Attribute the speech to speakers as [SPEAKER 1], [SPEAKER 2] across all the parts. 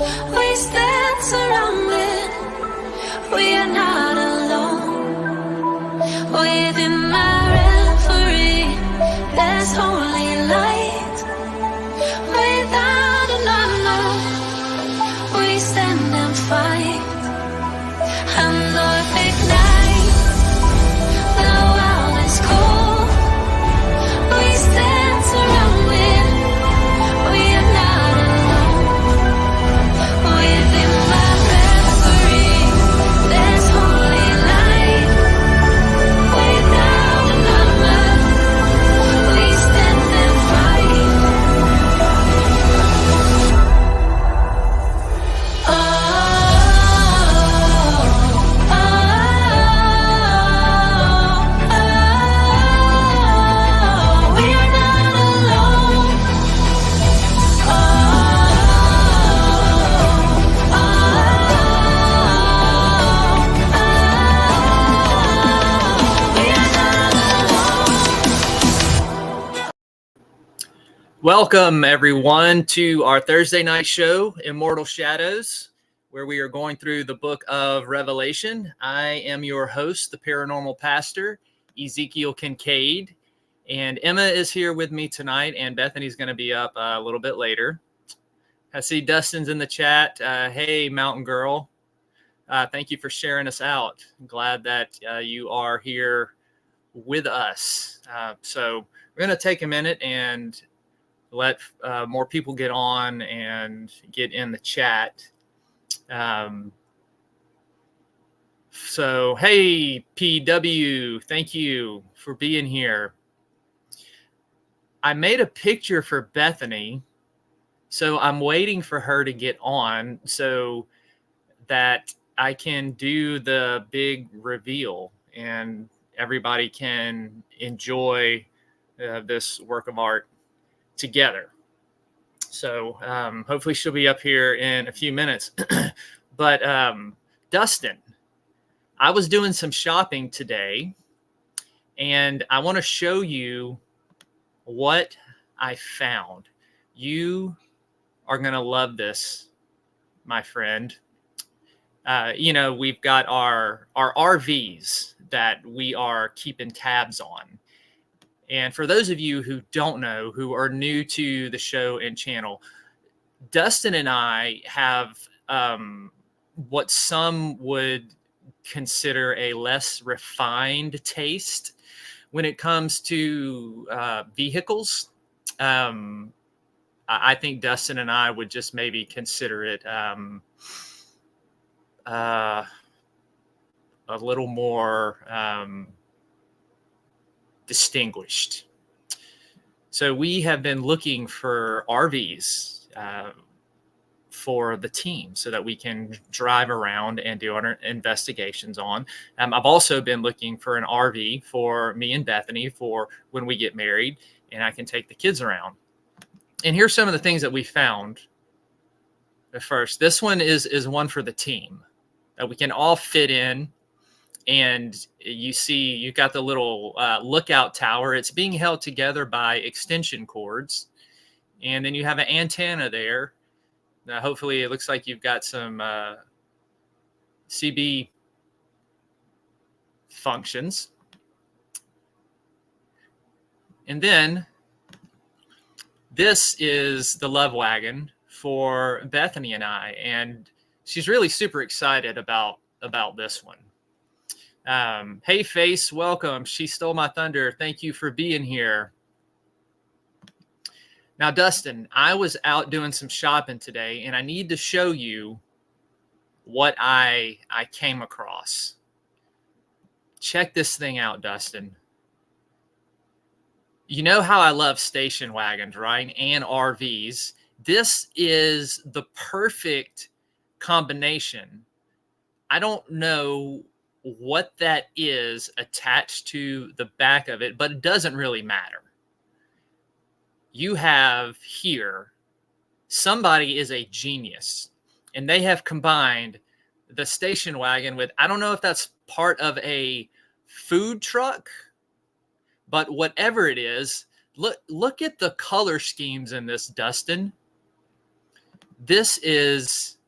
[SPEAKER 1] We stand surrounded. We are not alone. Within my reverie, there's holy light. Without a number, we stand and fight. And Lord, ignite. The world is cold. We stand surrounded. We are not alone. Within my reverie, there's holy light. Without a number, we stand and fight. We are not alone. We are not alone.
[SPEAKER 2] Welcome, everyone, to our Thursday night show, Immortal Shadows, where we are going through the book of Revelation. I am your host, the Paranormal Pastor, Ezekiel Kincaid, and Emma is here with me tonight, and Bethany's going to be up a little bit later. I see Dustin's in the chat. Hey, Mountain Girl. Thank you for sharing us out. I'm glad that you are here with us. So we're going to take a minute and let more people get on and get in the chat. So, hey, PW, thank you for being here. I made a picture for Bethany, so I'm waiting for her to get on so that I can do the big reveal and everybody can enjoy this work of art together. So hopefully she'll be up here in a few minutes. But Dustin, I was doing some shopping today, and I want to show you what I found. You are going to love this, my friend. We've got our RVs that we are keeping tabs on. And for those of you who don't know, who are new to the show and channel, Dustin and I have what some would consider a less refined taste when it comes to vehicles. I think Dustin and I would just maybe consider it a little more distinguished. So we have been looking for RVs for the team so that we can drive around and do our investigations on. I've also been looking for an RV for me and Bethany for when we get married and I can take the kids around. And here's some of the things that we found. First, this one is one for the team that we can all fit in. And you see, you've got the little lookout tower. It's being held together by extension cords. And then you have an antenna there. Now, hopefully, it looks like you've got some CB functions. And then this is the love wagon for Bethany and I. And she's really super excited about this one. Hey, Face, welcome. She stole my thunder. Thank you for being here. Now, Dustin, I was out doing some shopping today, and I need to show you what I came across. Check this thing out, Dustin. You know how I love station wagons, right? And RVs. This is the perfect combination. I don't know what that is attached to the back of it, but it doesn't really matter. You have here, somebody is a genius, and they have combined the station wagon with, I don't know if that's part of a food truck, but whatever it is, look at the color schemes in this, Dustin. This is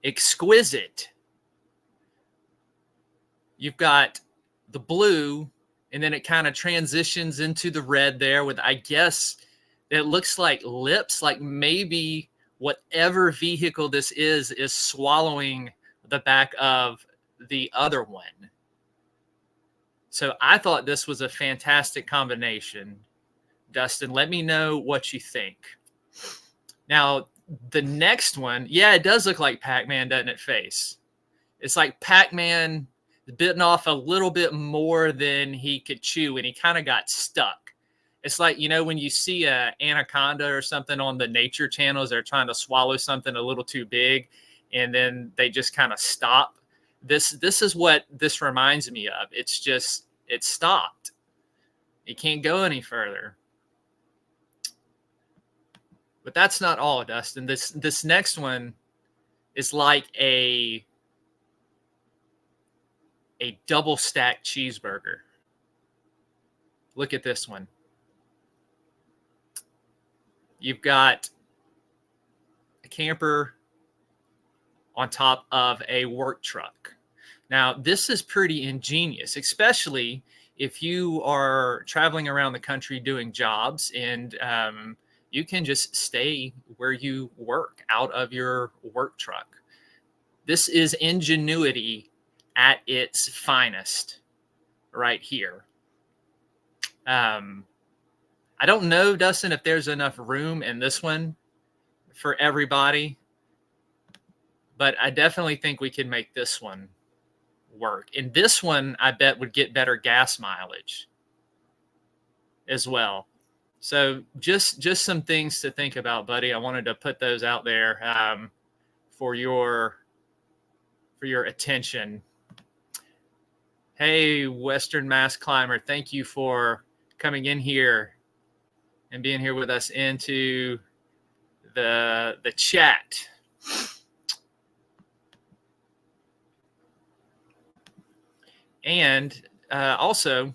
[SPEAKER 2] exquisite. You've got the blue, and then it kind of transitions into the red there with, I guess, it looks like lips, like maybe whatever vehicle this is swallowing the back of the other one. So I thought this was a fantastic combination. Dustin, let me know what you think. Now, the next one, yeah, it does look like Pac-Man, doesn't it, face? It's like Pac-Man bitten off a little bit more than he could chew, and he kind of got stuck. It's like, you know, when you see a anaconda or something on the nature channels, they're trying to swallow something a little too big, and then they just kind of stop. This is what this reminds me of. It's just, it stopped. It can't go any further. But that's not all, Dustin. This next one is like a double stacked cheeseburger. Look at this one. You've got a camper on top of a work truck. Now, this is pretty ingenious, especially if you are traveling around the country doing jobs, and you can just stay where you work out of your work truck. This is ingenuity at its finest right here. I don't know, Dustin, if there's enough room in this one for everybody, but I definitely think we can make this one work. And this one, I bet, would get better gas mileage as well. So just some things to think about, buddy. I wanted to put those out there for your attention. Hey, Western Mass Climber, thank you for coming in here and being here with us into the chat. And also,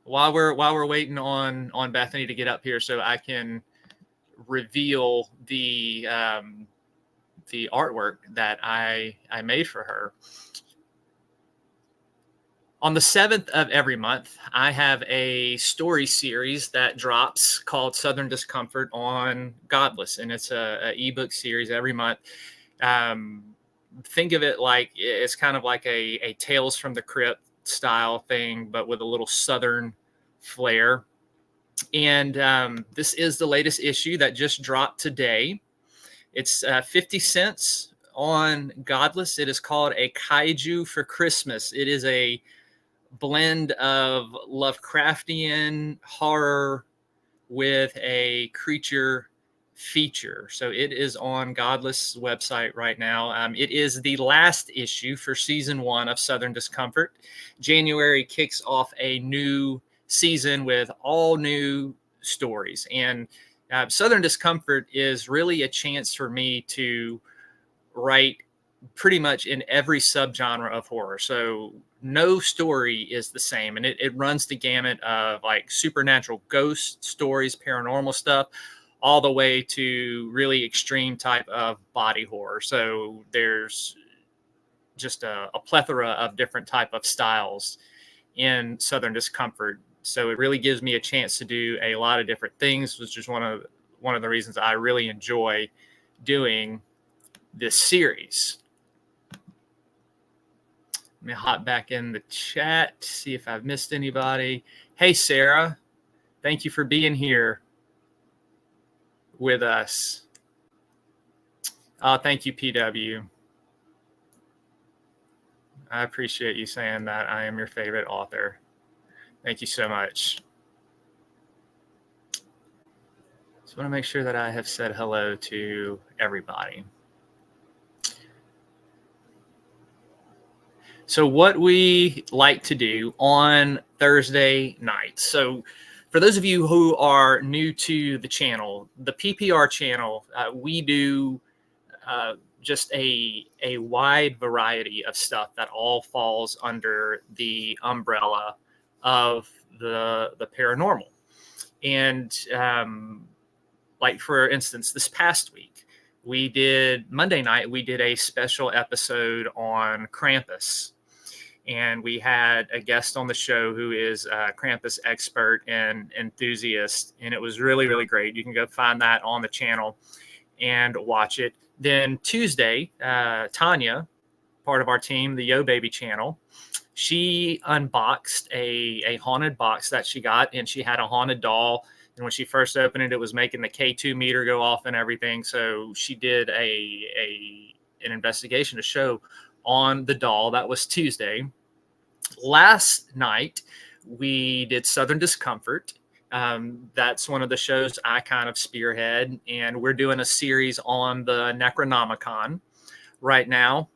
[SPEAKER 2] while we're waiting on Bethany to get up here, so I can reveal the artwork that I made for her. On the 7th of every month, I have a story series that drops called Southern Discomfort on Godless, and it's a ebook series every month. Think of it like it's kind of like a Tales from the Crypt style thing, but with a little Southern flair. And this is the latest issue that just dropped today. It's 50 cents on Godless. It is called A Kaiju for Christmas. It is a blend of Lovecraftian horror with a creature feature. So it is on Godless' website right now. It is the last issue for season 1 of Southern Discomfort. January kicks off a new season with all new stories. And Southern Discomfort is really a chance for me to write pretty much in every subgenre of horror. So no story is the same, and it runs the gamut of like supernatural ghost stories, paranormal stuff, all the way to really extreme type of body horror. So there's just a plethora of different type of styles in Southern Discomfort. So it really gives me a chance to do a lot of different things, which is one of the reasons I really enjoy doing this series. Let me hop back in the chat, see if I've missed anybody. Hey, Sarah, thank you for being here with us. Oh, thank you, PW. I appreciate you saying that. I am your favorite author. Thank you so much. Just want to make sure that I have said hello to everybody. So what we like to do on Thursday nights. So for those of you who are new to the channel, the PPR channel, we do just a wide variety of stuff that all falls under the umbrella of the paranormal. And like, for instance, this past week, Monday night, we did a special episode on Krampus. And we had a guest on the show who is a Krampus expert and enthusiast. And it was really, really great. You can go find that on the channel and watch it. Then Tuesday, Tanya, part of our team, the yobaby channel, she unboxed a haunted box that she got, and she had a haunted doll. And when she first opened it, it was making the K2 meter go off and everything. So she did an investigation, a show on the doll. That was Tuesday. Last night, we did Southern Discomfort. That's one of the shows I kind of spearhead, and we're doing a series on the Necronomicon right now.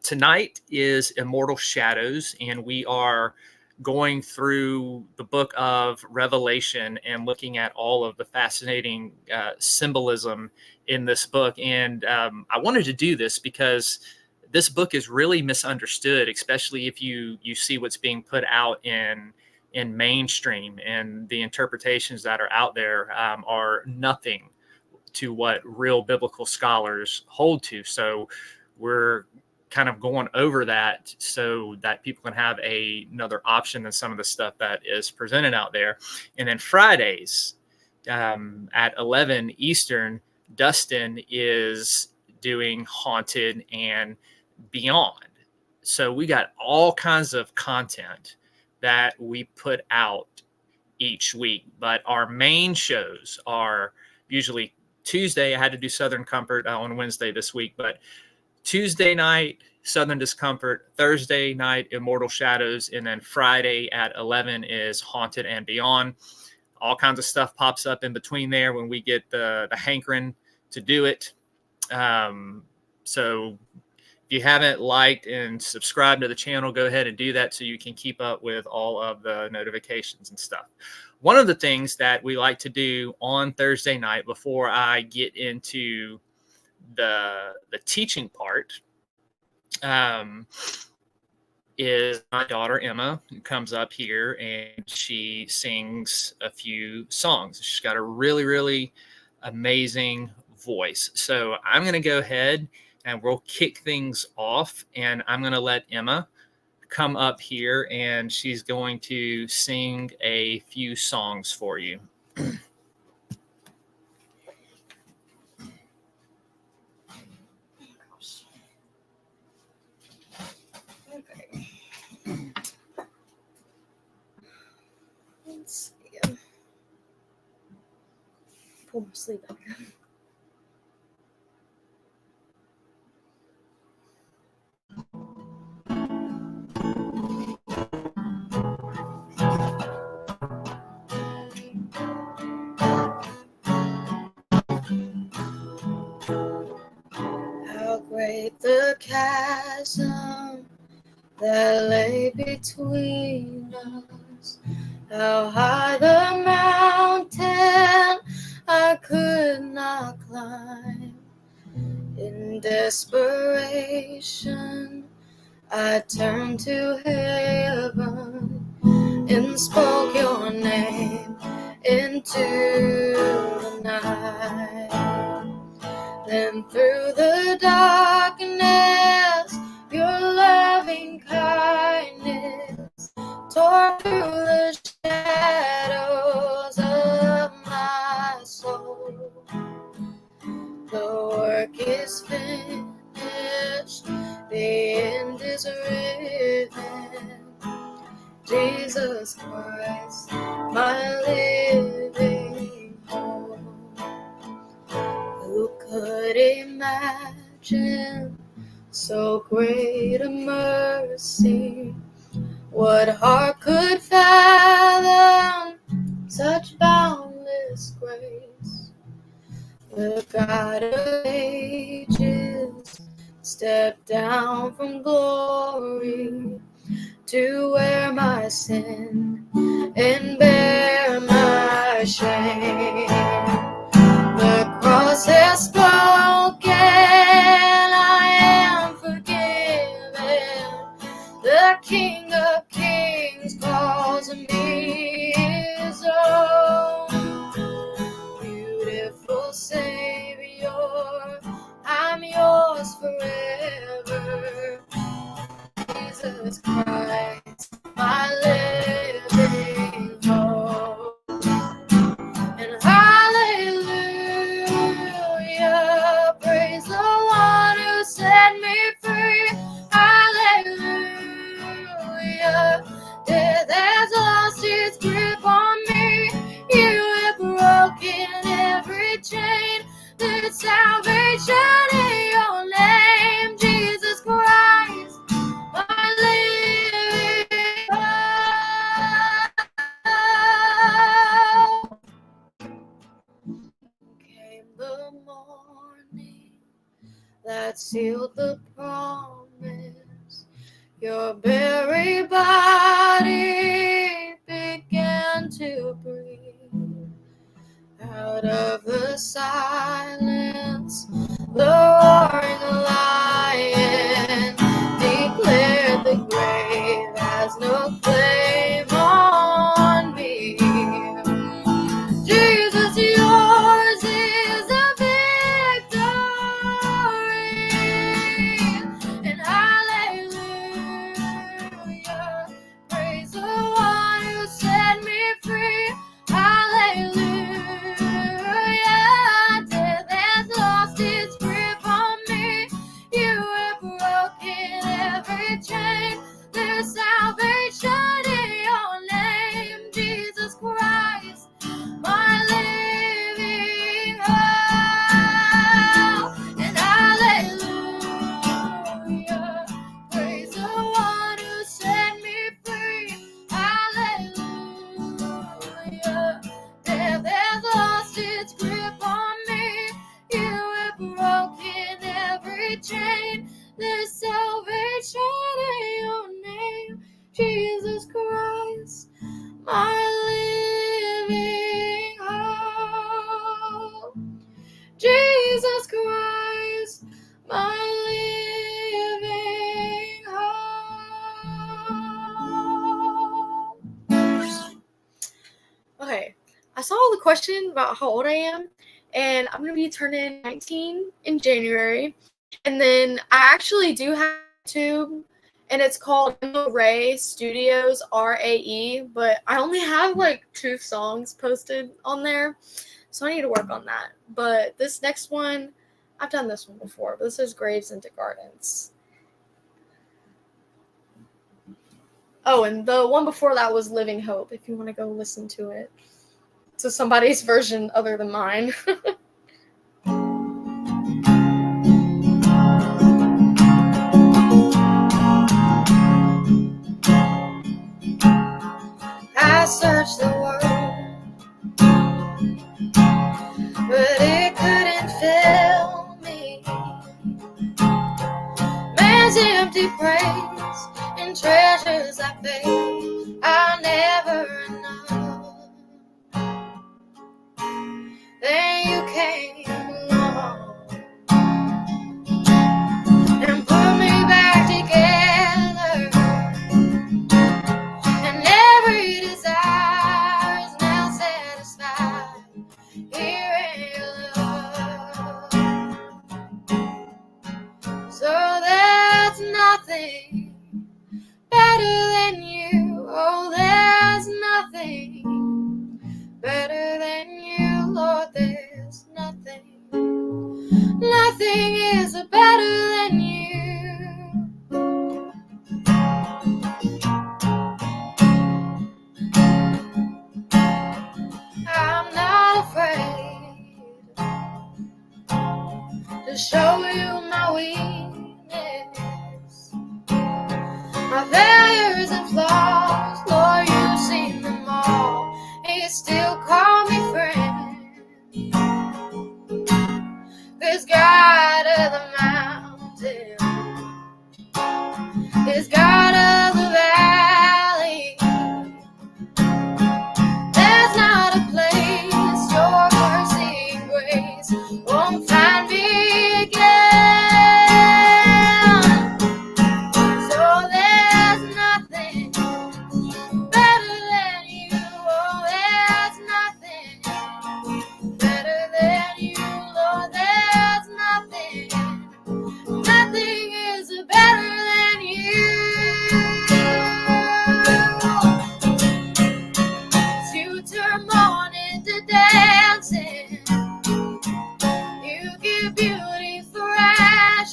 [SPEAKER 2] Tonight is Immortal Shadows, and we are going through the book of Revelation and looking at all of the fascinating symbolism in this book. And I wanted to do this because this book is really misunderstood, especially if you see what's being put out in mainstream, and the interpretations that are out there are nothing to what real biblical scholars hold to. So we're kind of going over that so that people can have another option than some of the stuff that is presented out there. And then Fridays at 11 Eastern, Dustin is doing Haunted and Beyond. So we got all kinds of content that we put out each week, but our main shows are usually Tuesday. I had to do Southern Comfort on Wednesday this week, but Tuesday night, Southern Discomfort, Thursday night, Immortal Shadows, and then Friday at 11 is Haunted and Beyond. All kinds of stuff pops up in between there when we get the hankering to do it. So if you haven't liked and subscribed to the channel, go ahead and do that so you can keep up with all of the notifications and stuff. One of the things that we like to do on Thursday night before I get into the teaching part is my daughter Emma, who comes up here and she sings a few songs. She's got a really, really amazing voice. So I'm going to go ahead and we'll kick things off, and I'm going to let Emma come up here and she's going to sing a few songs for you.
[SPEAKER 3] Let's see. Pull my sleeve back. How great the chasm that lay between us. How high the mountain I could not climb. In desperation, I turned to heaven and spoke your name into the night. Then through the darkness, your loving kindness tore through the shadows of my soul. The work is finished, the end is written. Jesus Christ, my living hope. Who could imagine so great a mercy? What heart could fathom such boundless grace? The God of ages stepped down from glory to wear my sin and bear my shame. The cross has spoken, I am forgiven. The King of Kings calls me his own. Beautiful Savior, yours forever. Jesus Christ, my living hope. And hallelujah, praise the one who set me free. Hallelujah, death has lost its grip on me. You have broken every chain. There's salvation in your name, Jesus Christ, my living hope. Came the morning that sealed the promise. Your very body began to breathe. Out of the silence, the roaring lion declared the grave has no claim on me. Jesus, yours is the victory, and hallelujah, praise the one who set me free. Hallelujah, death has lost its grip on me. You have broken every chain. There's salvation in your name, Jesus Christ, my living hope. And hallelujah, praise the one who set me free. Hallelujah, death has lost its grip on me. You have broken every chain. There's salvation in your name, Jesus Christ, my living hope. Jesus Christ, my living hope. Okay, I saw the question about how old I am, and I'm going to be turning 19 in January. And then I actually do have YouTube, and it's called Ray Studios, RAE, but I only have like 2 songs posted on there, so I need to work on that. But this next one, I've done this one before, but this is Graves into Gardens. Oh, and the one before that was Living Hope, if you want to go listen to it. So somebody's version other than mine. I searched the world, but it couldn't fill me. Man's empty praise and treasures I fade, I'll never know. Then you came along and put me back together, and every desire is now satisfied here in your love. So there's nothing better than you. Oh, there's nothing better than you, Lord. There's nothing. Nothing is better than you. I'm not afraid to show you my weakness, my failures and flaws. Lord, you've seen them all, and you still call me friend. 'Cause God of the mountain is God of the valley. There's not a place your mercy and grace won't find me again. So there's nothing better than you. Oh, there's nothing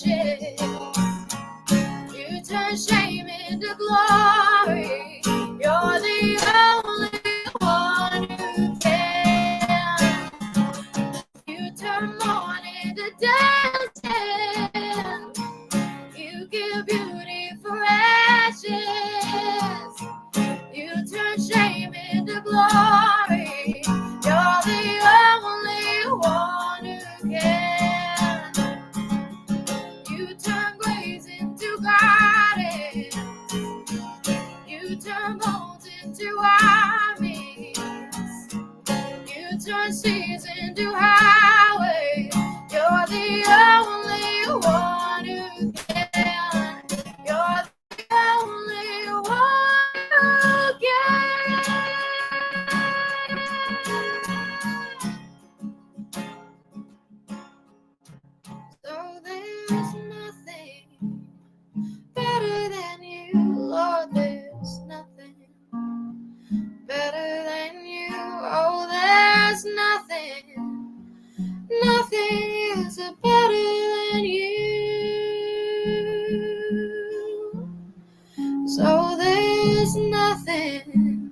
[SPEAKER 3] ashes. You turn shame into glory. You're the only one who can. You turn mourning to dancing. You give beauty for ashes. You turn shame into glory. You're the only one who can. You turn graves into gardens. You turn bones into armies. You turn seas into highways. You're the only one who can. You're the only one who can. So there's nothing better than you, Lord. There's nothing better than you. Oh, there's nothing. Nothing is better than you. So there's nothing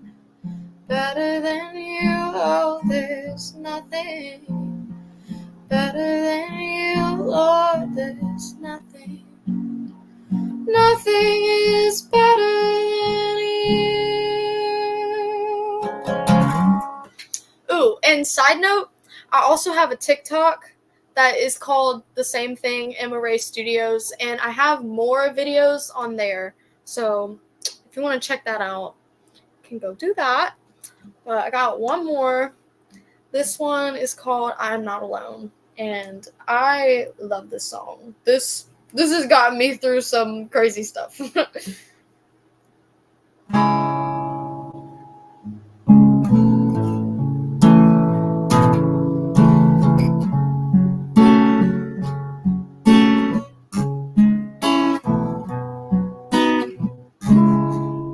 [SPEAKER 3] better than you. Oh, there's nothing better than you, Lord. There's nothing. Nothing is better than you. Ooh, and side note, I also have a TikTok that is called the same thing, Emma Ray Studios, and I have more videos on there. So if you want to check that out, you can go do that. But I got one more. This one is called I'm Not Alone, and I love this song. This has gotten me through some crazy stuff.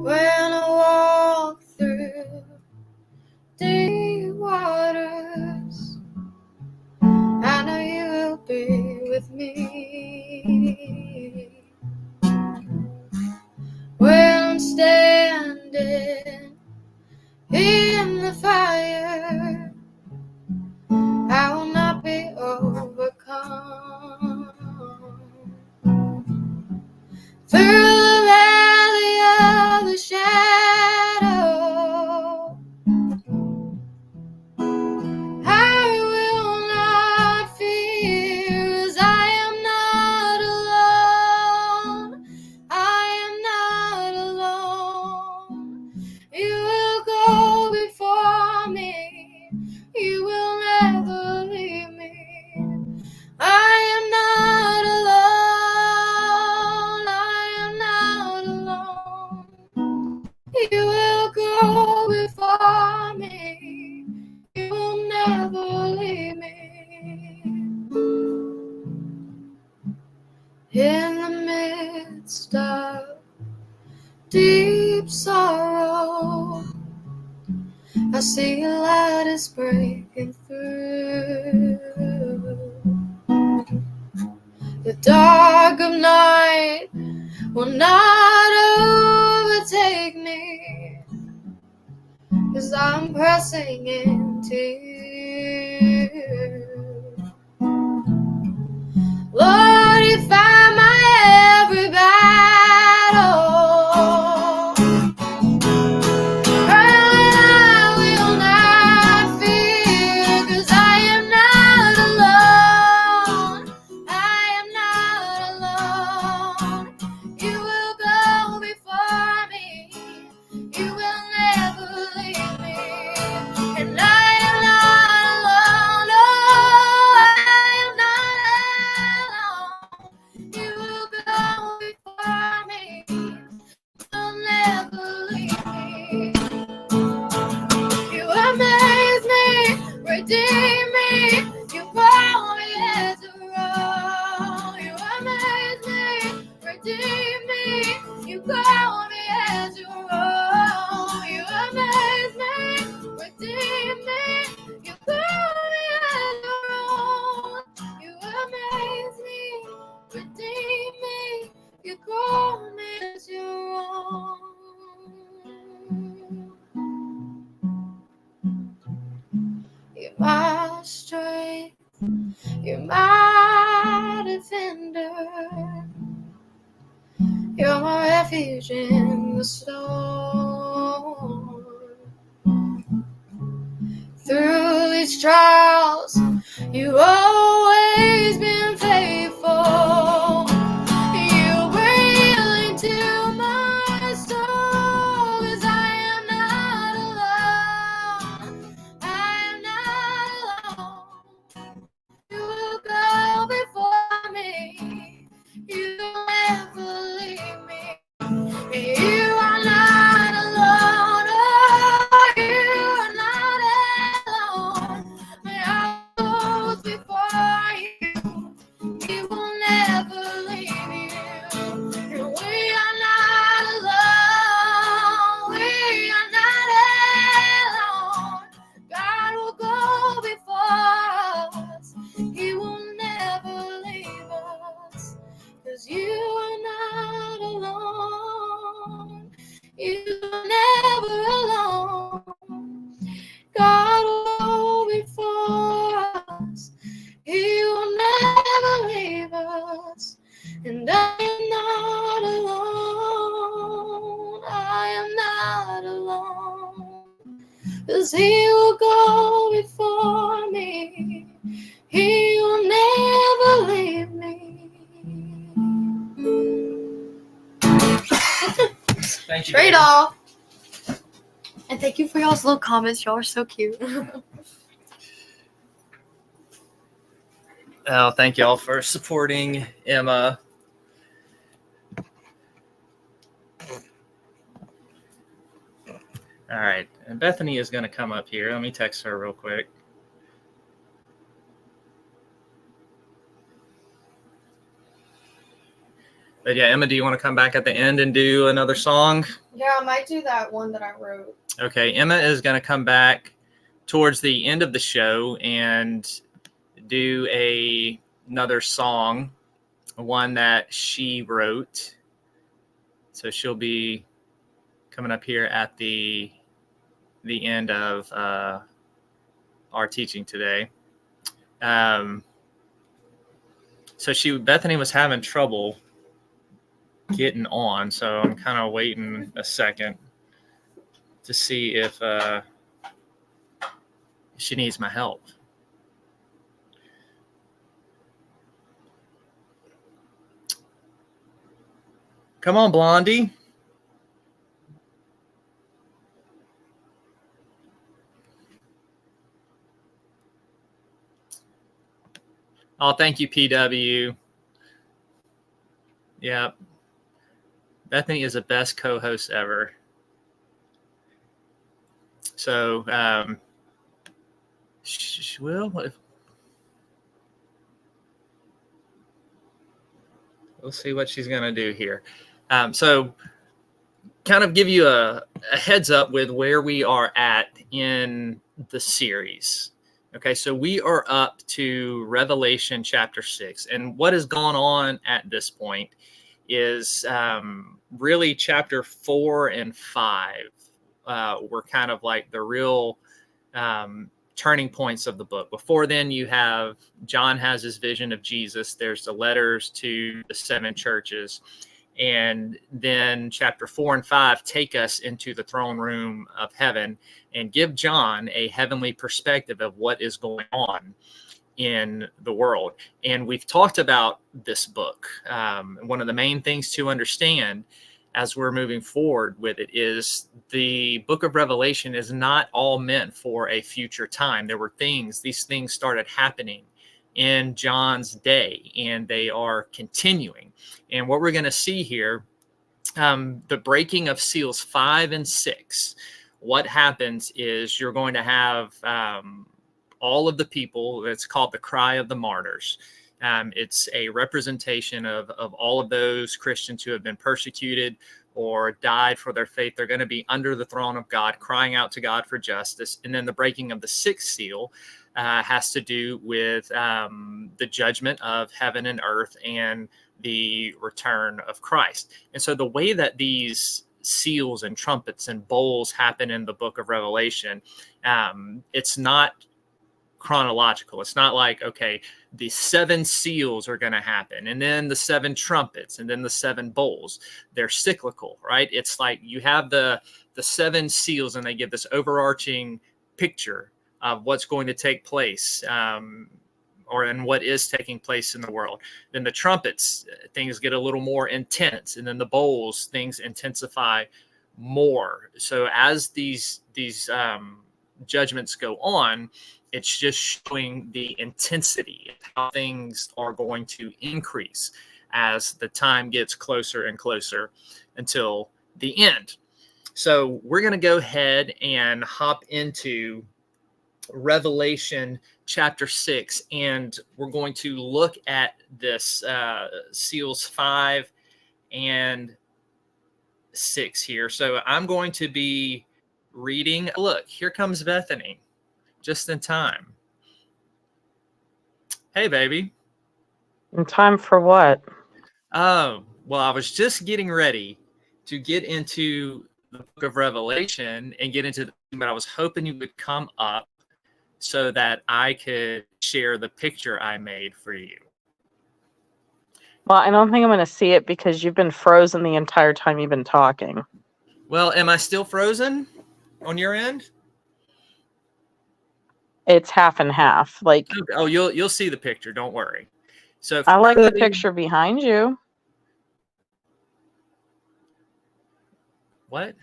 [SPEAKER 3] When I walk through deep waters, I know you will be with me. When I'm standing in the fire, I will not be overcome. Through the valley of the shadow, I will not fear, 'cause I am not alone. I am not alone. You will go before me. You will never leave me. I am not alone. I am not alone. You will go before me. You will never leave me. In the midst of deep sorrow, I see a light is breaking through. The dark of night will not overtake me, 'cause I'm pressing into you. Lord, you find my every battle. And I will not fear, 'cause I am not alone. I am not alone. You will go before me. You will never leave me. And I am not alone. Oh, I am not alone. You will go before me. You'll never leave me. You amaze me, redeem me. You call me as a roll. You amaze me, redeem me. You call me as you roll. You amaze me, redeem me. You call me as you roll. You amaze me, redeem me. my strength, you're my defender. You're my refuge in the storm. Through these trials, you've always been faithful. You breathe into my soul, 'cause I am not alone. I am not alone. You will go before me. You will never leave me. You are not alone. Oh, you are not alone. My heart goes before you. He will never leave you. And we are not alone. We are not alone. God will go before us. He will never leave us. 'Cause you are not alone. You're never alone. God will go before us. He will never leave us. And I am not alone. I am not alone. 'Cause he will go before me. He will never leave me.
[SPEAKER 2] Thank you.
[SPEAKER 3] Trade off. And thank you for y'all's little comments. Y'all are so cute.
[SPEAKER 2] Oh, thank y'all for supporting Emma. All right, and Bethany is going to come up here. Let me text her real quick. But yeah, Emma, do you want to come back at the end and do another song?
[SPEAKER 3] Yeah, I might do that one that I wrote.
[SPEAKER 2] Okay, Emma is going to come back towards the end of the show and do another song, one that she wrote. So she'll be coming up here at the end of our teaching today. So Bethany was having trouble getting on, so I'm kind of waiting a second to see if she needs my help. Come on, Blondie. Oh, thank you, PW. Yeah. Bethany is the best co-host ever. So, we'll see what she's going to do here. So, kind of give you a heads up with where we are at in the series. Okay, so we are up to Revelation chapter 6. And what has gone on at this point is really chapter 4 and 5 were kind of like the real turning points of the book. Before then, you have John has his vision of Jesus. There's the letters to the 7 churches. And then chapter 4 and 5 take us into the throne room of heaven and give John a heavenly perspective of what is going on in the world. And we've talked about this book. One of the main things to understand as we're moving forward with it is the book of Revelation is not all meant for a future time. There were these things started happening in John's day, and they are continuing. And what we're going to see here, the breaking of seals 5 and 6, what happens is you're going to have all of the people. It's called the cry of the martyrs. It's a representation of all of those Christians who have been persecuted or died for their faith. They're going to be under the throne of God, crying out to God for justice. And then the breaking of the 6th seal has to do with the judgment of heaven and earth and the return of Christ. And so the way that these seals and trumpets and bowls happen in the book of Revelation, it's not chronological. It's not like, okay, the 7 seals are going to happen, and then the 7 trumpets, and then the 7 bowls. They're cyclical, right? It's like you have the 7 seals, and they give this overarching picture of what's going to take place, and what is taking place in the world. Then the trumpets, things get a little more intense, and then the bowls, things intensify more. So as these judgments go on, it's just showing the intensity of how things are going to increase as the time gets closer and closer until the end. So we're going to go ahead and hop into Revelation chapter 6, and we're going to look at this seals 5 and 6 here. So I'm going to be reading. Look, here comes Bethany, just in time. Hey, baby.
[SPEAKER 4] In time for what?
[SPEAKER 2] Oh, well, I was just getting ready to get into the book of Revelation and get into but I was hoping you would come up so that I could share the picture I made for you.
[SPEAKER 4] Well, I don't think I'm going to see it because you've been frozen the entire time you've been talking.
[SPEAKER 2] Well, am I still frozen on your end?
[SPEAKER 4] It's half and half. Like,
[SPEAKER 2] Oh, you'll see the picture. Don't worry. So
[SPEAKER 4] I like the picture behind you.
[SPEAKER 2] What?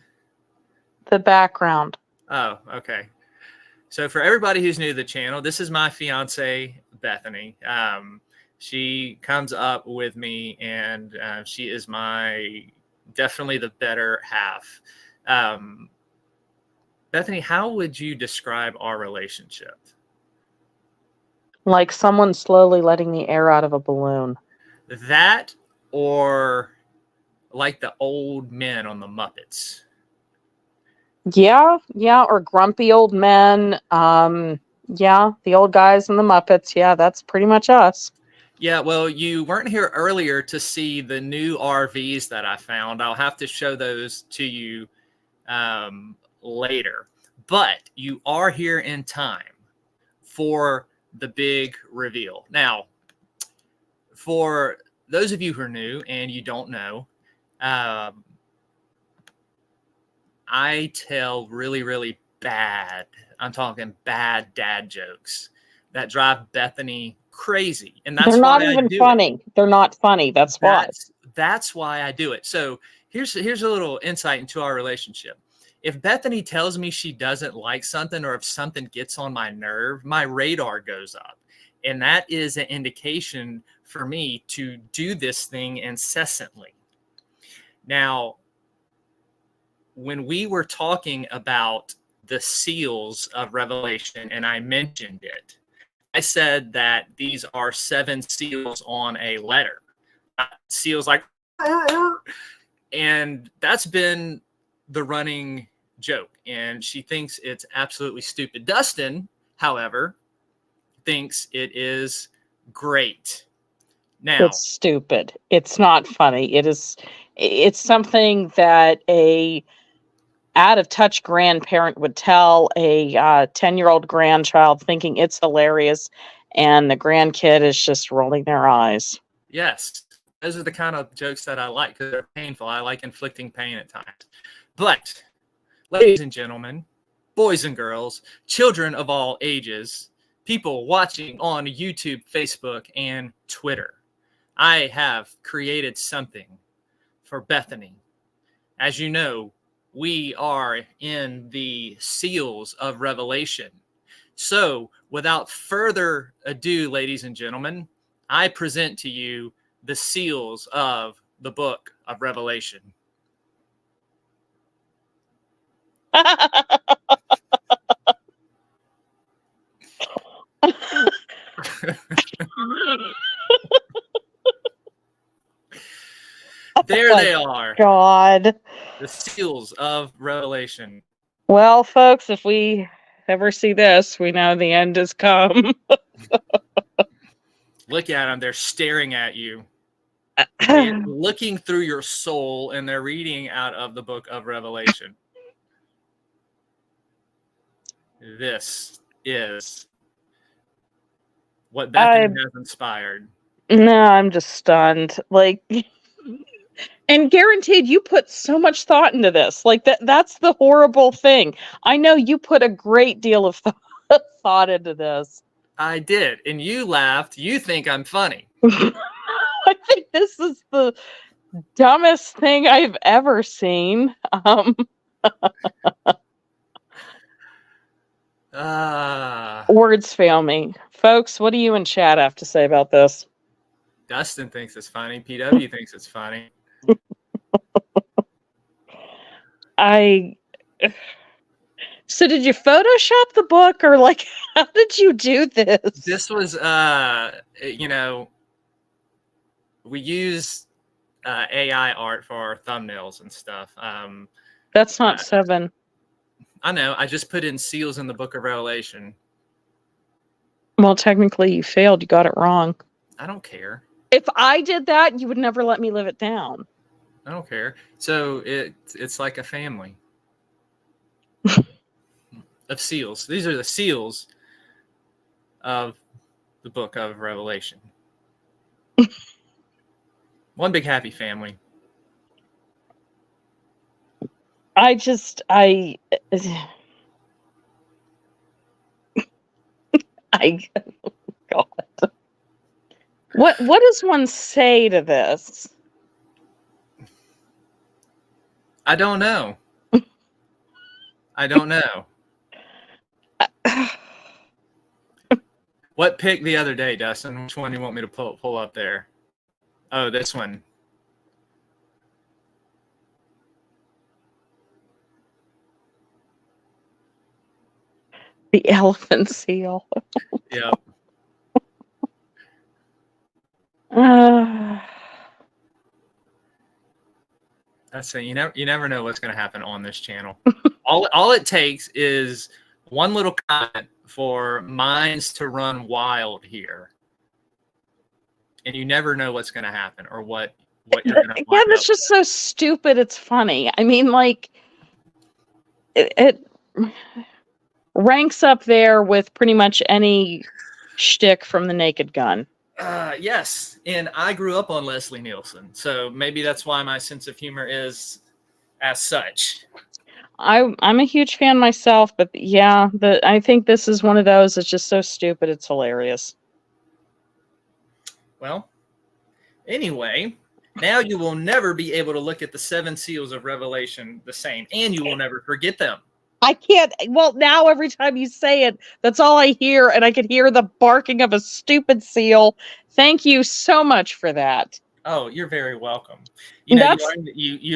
[SPEAKER 4] The background.
[SPEAKER 2] Oh, okay. So for everybody who's new to the channel, this is my fiance, Bethany. She comes up with me, and she is definitely the better half. Bethany, how would you describe our relationship?
[SPEAKER 4] Like someone slowly letting the air out of a balloon.
[SPEAKER 2] That, or like the old men on the Muppets?
[SPEAKER 4] Yeah, or grumpy old men. Yeah, the old guys and the Muppets. Yeah, that's pretty much us.
[SPEAKER 2] Yeah, well, you weren't here earlier to see the new RVs that I found. I'll have to show those to you later. But you are here in time for the big reveal. Now, for those of you who are new and you don't know, I tell really, really bad, I'm talking bad dad jokes that drive Bethany crazy. And that's
[SPEAKER 4] They're not
[SPEAKER 2] why
[SPEAKER 4] even
[SPEAKER 2] I do
[SPEAKER 4] funny.
[SPEAKER 2] it.
[SPEAKER 4] They're not funny. That's why.
[SPEAKER 2] That's why I do it. So here's a little insight into our relationship. If Bethany tells me she doesn't like something, or if something gets on my nerve, my radar goes up. And that is an indication for me to do this thing incessantly. Now, when we were talking about the seals of Revelation, and I mentioned it, I said that these are 7 seals on a letter. Seals like, and that's been the running joke, and she thinks it's absolutely stupid. Dustin, however, thinks it is great. Now,
[SPEAKER 4] It's stupid. It's not funny. It's something that a out-of-touch grandparent would tell a 10-year-old grandchild, thinking it's hilarious, and the grandkid is just rolling their eyes.
[SPEAKER 2] yes, those are the kind of jokes that I like because they're painful. I like inflicting pain at times. But, ladies and gentlemen, boys and girls, children of all ages, people watching on YouTube, Facebook, and Twitter, I have created something for Bethany. As you know, we are in the seals of Revelation. So, without further ado, ladies and gentlemen, I present to you the seals of the book of Revelation. There they are.
[SPEAKER 4] God.
[SPEAKER 2] The seals of Revelation.
[SPEAKER 4] Well, folks, if we ever see this, we know the end has come.
[SPEAKER 2] Look at them. They're staring at you. They're looking through your soul, and they're reading out of the book of Revelation. This is what Bethany has inspired.
[SPEAKER 4] No, I'm just stunned. Like, and guaranteed you put so much thought into this. Like that's the horrible thing. I know you put a great deal of thought into this.
[SPEAKER 2] I did, and you laughed. You think I'm funny.
[SPEAKER 4] I think this is the dumbest thing I've ever seen. Words fail me. Folks, what do you and Chad have to say about this?
[SPEAKER 2] Dustin thinks it's funny. PW thinks it's funny.
[SPEAKER 4] So did you Photoshop the book, or like how did you do this?
[SPEAKER 2] This was we use AI art for our thumbnails and stuff.
[SPEAKER 4] That's not 7.
[SPEAKER 2] I know. I just put in seals in the Book of Revelation.
[SPEAKER 4] Well, technically you failed. You got it wrong.
[SPEAKER 2] I don't care.
[SPEAKER 4] If I did that, you would never let me live it down.
[SPEAKER 2] I don't care. So it's like a family of seals. These are the seals of the Book of Revelation. One big happy family.
[SPEAKER 4] God. What does one say to this?
[SPEAKER 2] I don't know. I don't know. What pick the other day, Dustin? Which one do you want me to pull up there? Oh, this one.
[SPEAKER 4] The elephant seal.
[SPEAKER 2] Yep. That's it. You never know what's going to happen on this channel. all it takes is one little comment for minds to run wild here, and you never know what's going to happen or what you're going to.
[SPEAKER 4] Yeah, that's just so stupid. It's funny. I mean, like it ranks up there with pretty much any shtick from The Naked Gun.
[SPEAKER 2] Yes, and I grew up on Leslie Nielsen, so maybe that's why my sense of humor is as such.
[SPEAKER 4] I'm a huge fan myself, but yeah, I think this is one of those that's just so stupid, it's hilarious.
[SPEAKER 2] Well, anyway, now you will never be able to look at the 7 seals of Revelation the same, and you will never forget them.
[SPEAKER 4] I can't. Well, now every time you say it, that's all I hear, and I could hear the barking of a stupid seal. Thank you so much for that.
[SPEAKER 2] Oh, you're very welcome. You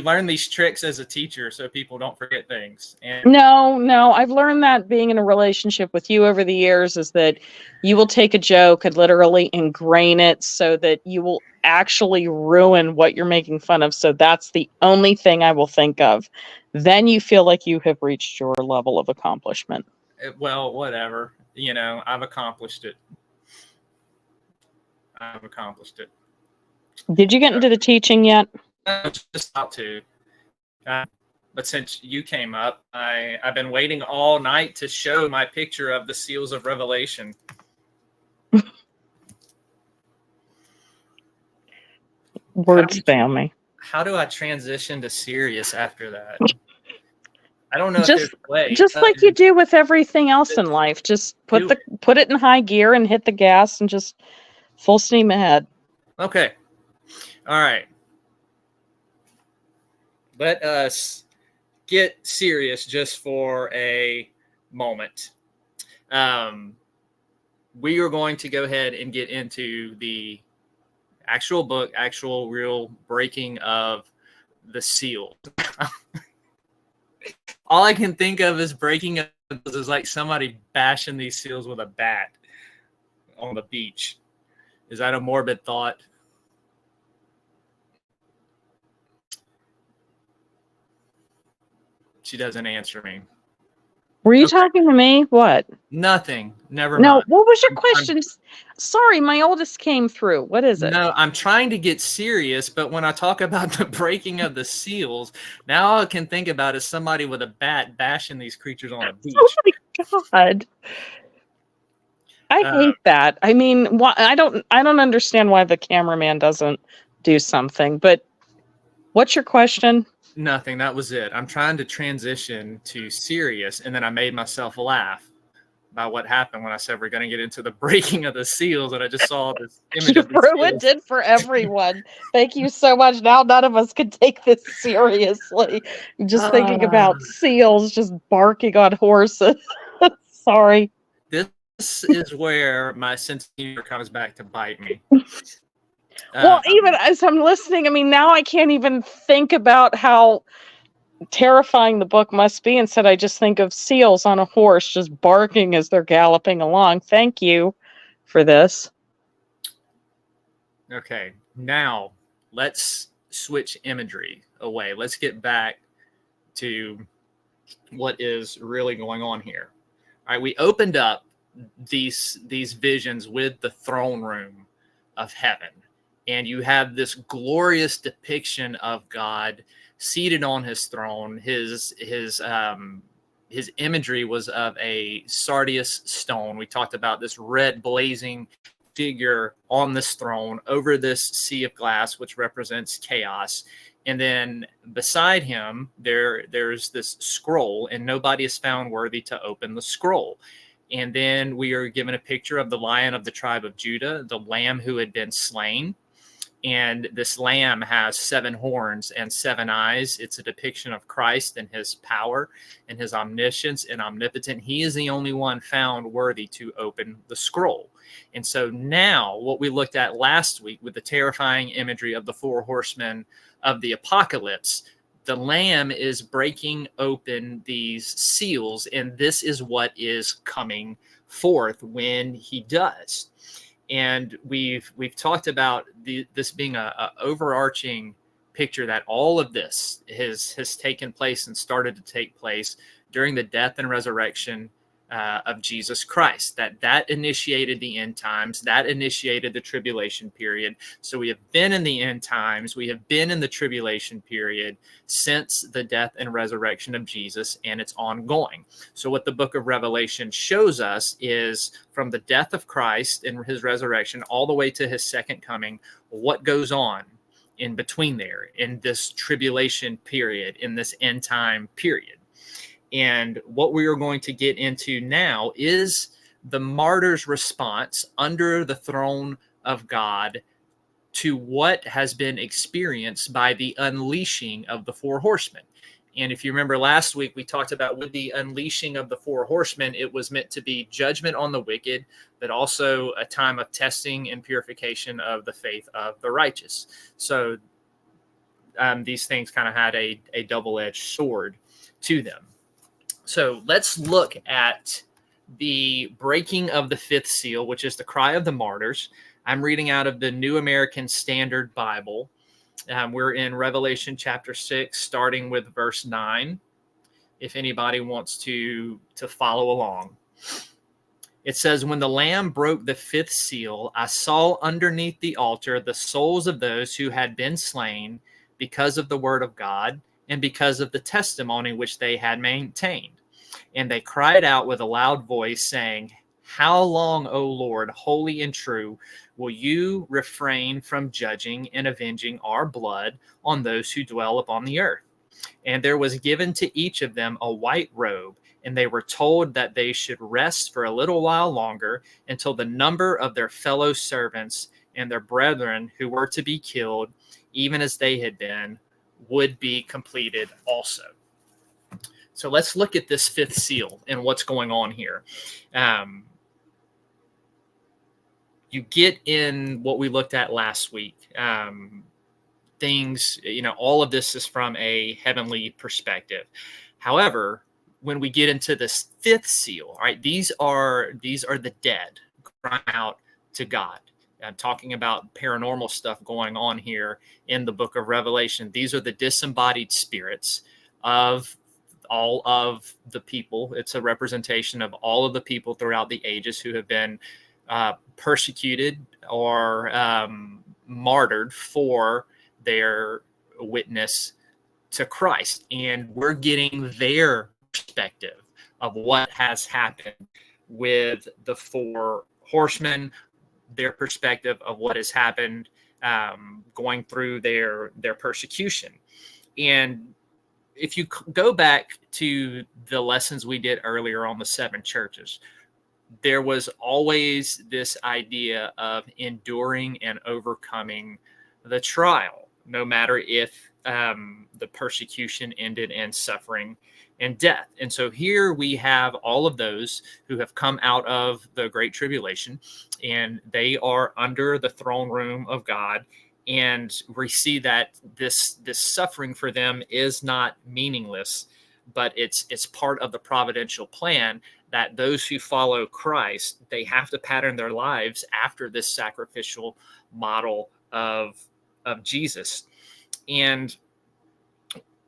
[SPEAKER 2] learn these tricks as a teacher so people don't forget things. And
[SPEAKER 4] No, I've learned that being in a relationship with you over the years is that you will take a joke and literally ingrain it so that you will actually ruin what you're making fun of. So that's the only thing I will think of. Then you feel like you have reached your level of accomplishment.
[SPEAKER 2] well, whatever. I've accomplished it.
[SPEAKER 4] Did you get into the teaching yet?
[SPEAKER 2] Just about to. But since you came up, I've been waiting all night to show my picture of the seals of Revelation.
[SPEAKER 4] Words fail me.
[SPEAKER 2] How do I transition to serious after that? I don't know if there's a way.
[SPEAKER 4] Just like you do with everything else in life. Just put it in high gear and hit the gas and just full steam ahead.
[SPEAKER 2] Okay. All right. Let us get serious just for a moment. We are going to go ahead and get into the actual book, actual real breaking of the seal. All I can think of is breaking of is like somebody bashing these seals with a bat on the beach. Is that a morbid thought? She doesn't answer me.
[SPEAKER 4] Were you talking to me? What?
[SPEAKER 2] Nothing. Never
[SPEAKER 4] No.
[SPEAKER 2] mind.
[SPEAKER 4] What was your question? Sorry, my oldest came through. What is it?
[SPEAKER 2] No, I'm trying to get serious, but when I talk about the breaking of the seals, now all I can think about is somebody with a bat bashing these creatures on a beach.
[SPEAKER 4] Oh my God. I hate that. I mean, I don't understand why the cameraman doesn't do something. But what's your question?
[SPEAKER 2] Nothing. That was it. I'm trying to transition to serious, and then I made myself laugh by what happened when I said we're going to get into the breaking of the seals, and I just saw this image
[SPEAKER 4] You
[SPEAKER 2] of these
[SPEAKER 4] ruined
[SPEAKER 2] seals.
[SPEAKER 4] it for everyone. Thank you so much. Now none of us can take this seriously. Just thinking about seals just barking on horses. Sorry.
[SPEAKER 2] This is where my sense of humor comes back to bite me.
[SPEAKER 4] Well, even as I'm listening, I mean, now I can't even think about how terrifying the book must be. Instead, I just think of seals on a horse just barking as they're galloping along. Thank you for this.
[SPEAKER 2] Okay, now let's switch imagery away. Let's get back to what is really going on here. All right, we opened up these visions with the throne room of heaven, and you have this glorious depiction of God seated on his throne. His imagery was of a sardius stone. We talked about this red blazing figure on this throne over this sea of glass, which represents chaos. And then beside him, there's this scroll, and nobody is found worthy to open the scroll. And then we are given a picture of the Lion of the tribe of Judah, the Lamb who had been slain. And this lamb has 7 horns and 7 eyes. It's a depiction of Christ and his power and his omniscience and omnipotent. He is the only one found worthy to open the scroll. And so now what we looked at last week with the terrifying imagery of the 4 horsemen of the apocalypse, the lamb is breaking open these seals, and this is what is coming forth when he does. And we've talked about this being a overarching picture that all of this has taken place and started to take place during the death and resurrection of Jesus Christ. That initiated the end times, that initiated the tribulation period. So we have been in the end times, we have been in the tribulation period since the death and resurrection of Jesus, and it's ongoing. So what the book of Revelation shows us is from the death of Christ and his resurrection all the way to his second coming, what goes on in between there, in this tribulation period, in this end time period. And what we are going to get into now is the martyr's response under the throne of God to what has been experienced by the unleashing of the 4 horsemen. And if you remember last week, we talked about with the unleashing of the 4 horsemen, it was meant to be judgment on the wicked, but also a time of testing and purification of the faith of the righteous. So these things kind of had a double-edged sword to them. So let's look at the breaking of the 5th seal, which is the cry of the martyrs. I'm reading out of the New American Standard Bible. We're in Revelation chapter 6, starting with verse 9, if anybody wants to follow along. It says, "When the Lamb broke the 5th seal, I saw underneath the altar the souls of those who had been slain because of the word of God and because of the testimony which they had maintained. And they cried out with a loud voice, saying, 'How long, O Lord, holy and true, will you refrain from judging and avenging our blood on those who dwell upon the earth?' And there was given to each of them a white robe, and they were told that they should rest for a little while longer until the number of their fellow servants and their brethren who were to be killed, even as they had been, would be completed also." So let's look at this 5th seal and what's going on here. You get in what we looked at last week. Things, all of this is from a heavenly perspective. However, when we get into this 5th seal, all right, these are the dead crying out to God. I'm talking about paranormal stuff going on here in the book of Revelation. These are the disembodied spirits of all of the people. It's a representation of all of the people throughout the ages who have been persecuted or martyred for their witness to Christ. And we're getting their perspective of what has happened with the 4 horsemen, their perspective of what has happened, going through their persecution. And if you go back to the lessons we did earlier on the 7 churches, there was always this idea of enduring and overcoming the trial, no matter if the persecution ended in suffering and death. And so here we have all of those who have come out of the Great Tribulation, and they are under the throne room of God. And we see that this suffering for them is not meaningless, but it's part of the providential plan that those who follow Christ, they have to pattern their lives after this sacrificial model of Jesus. And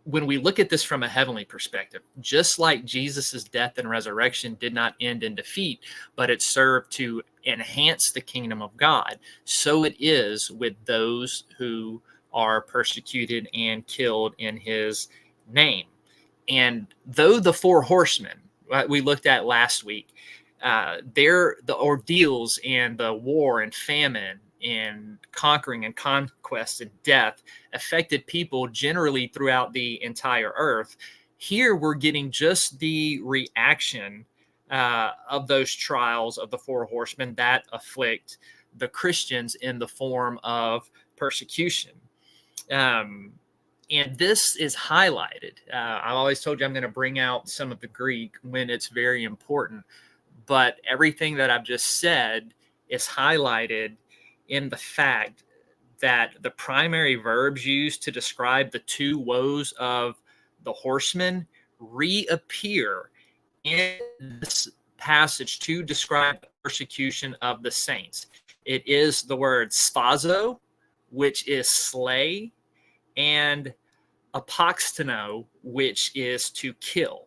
[SPEAKER 2] when we look at this from a heavenly perspective, just like Jesus's death and resurrection did not end in defeat, but it served to enhance the kingdom of God, so it is with those who are persecuted and killed in his name. And though the 4 horsemen we looked at last week, the ordeals and the war and famine and conquering and conquest and death affected people generally throughout the entire earth. Here we're getting just the reaction of those trials of the 4 horsemen that afflict the Christians in the form of persecution. And this is highlighted. I've always told you I'm going to bring out some of the Greek when it's very important, but everything that I've just said is highlighted in the fact that the primary verbs used to describe the 2 woes of the horsemen reappear in this passage to describe the persecution of the saints. It is the word spazo, which is slay, and apoxteno, which is to kill.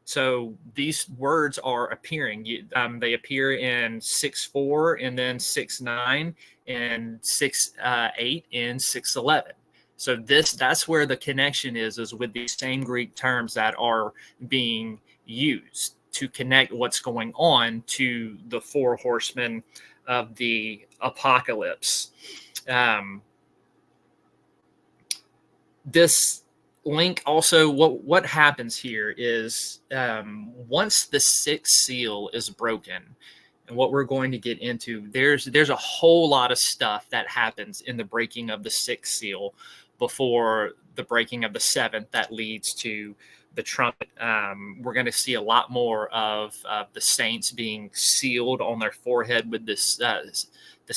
[SPEAKER 2] So these words are appearing. They appear in 6:4 and then 6:9 and 6:8 and 6:11. So that's where the connection is with these same Greek terms that are being used to connect what's going on to the 4 horsemen of the apocalypse. This link also, what happens here is once the 6th seal is broken, and what we're going to get into, there's a whole lot of stuff that happens in the breaking of the 6th seal before the breaking of the 7th that leads to the trumpet. We're going to see a lot more of the saints being sealed on their forehead with this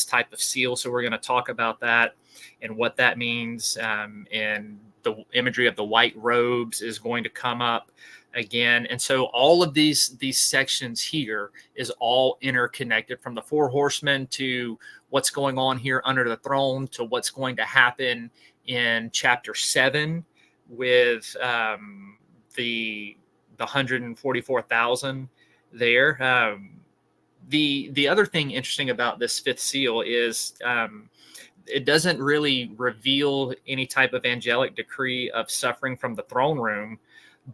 [SPEAKER 2] type of seal. So we're going to talk about that and what that means. And the imagery of the white robes is going to come up again. And so all of these sections here is all interconnected, from the 4 horsemen to what's going on here under the throne to what's going to happen in chapter 7 with the 144,000 there. The other thing interesting about this 5th seal is it doesn't really reveal any type of angelic decree of suffering from the throne room,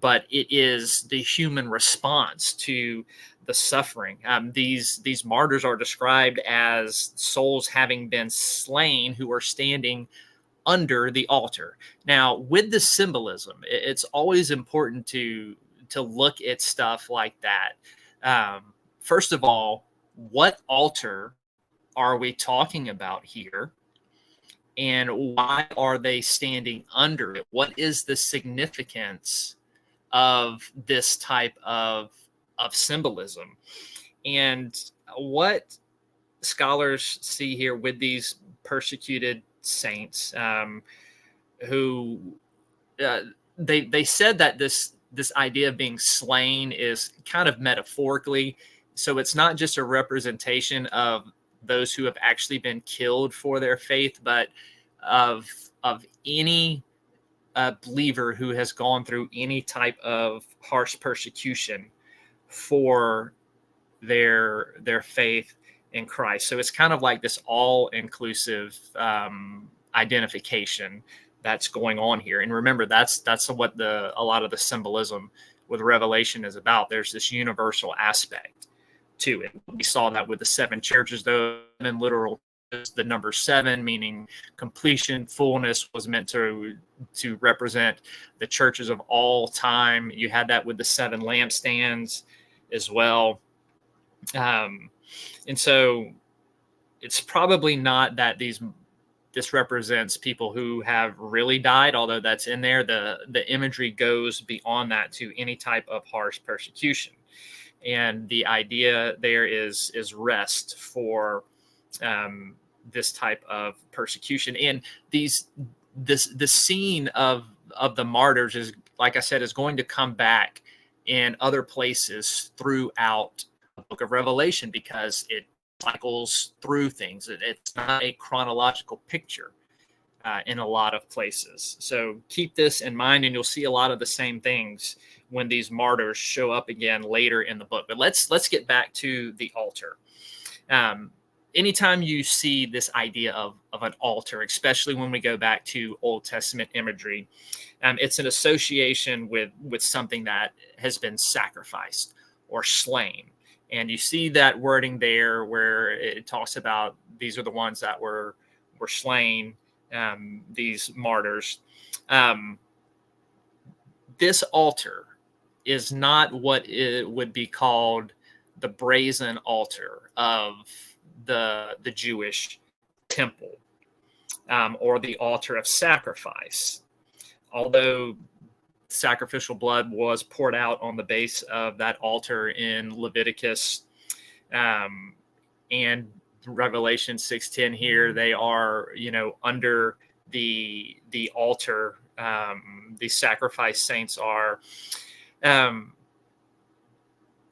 [SPEAKER 2] but it is the human response to the suffering. These martyrs are described as souls having been slain who are standing under the altar. Now, with the symbolism, it's always important to look at stuff like that. First of all, what altar are we talking about here? And why are they standing under it? What is the significance of this type of symbolism? And what scholars see here with these persecuted saints, who they said that this idea of being slain is kind of metaphorically. So it's not just a representation of those who have actually been killed for their faith, but of any believer who has gone through any type of harsh persecution for their faith in Christ. So it's kind of like this all-inclusive identification that's going on here. And remember, that's what a lot of the symbolism with Revelation is about. There's this universal aspect to it. We saw that with the 7 churches, though, in literal, the number 7, meaning completion, fullness, was meant to represent the churches of all time. You had that with the 7 lampstands as well. And so it's probably not that this represents people who have really died, although that's in there. The imagery goes beyond that to any type of harsh persecution. And the idea there is rest for this type of persecution. And the scene of the martyrs is, like I said, is going to come back in other places throughout the book of Revelation, because it cycles through things. It's not a chronological picture in a lot of places. So keep this in mind, and you'll see a lot of the same things when these martyrs show up again later in the book. But let's get back to the altar. Anytime you see this idea of an altar, especially when we go back to Old Testament imagery, it's an association with something that has been sacrificed or slain. And you see that wording there where it talks about these are the ones that were slain, these martyrs. This altar is not what it would be called the brazen altar of the Jewish temple, or the altar of sacrifice. Although sacrificial blood was poured out on the base of that altar in Leviticus and Revelation 6:10 here, they are, under the altar. The sacrifice saints are.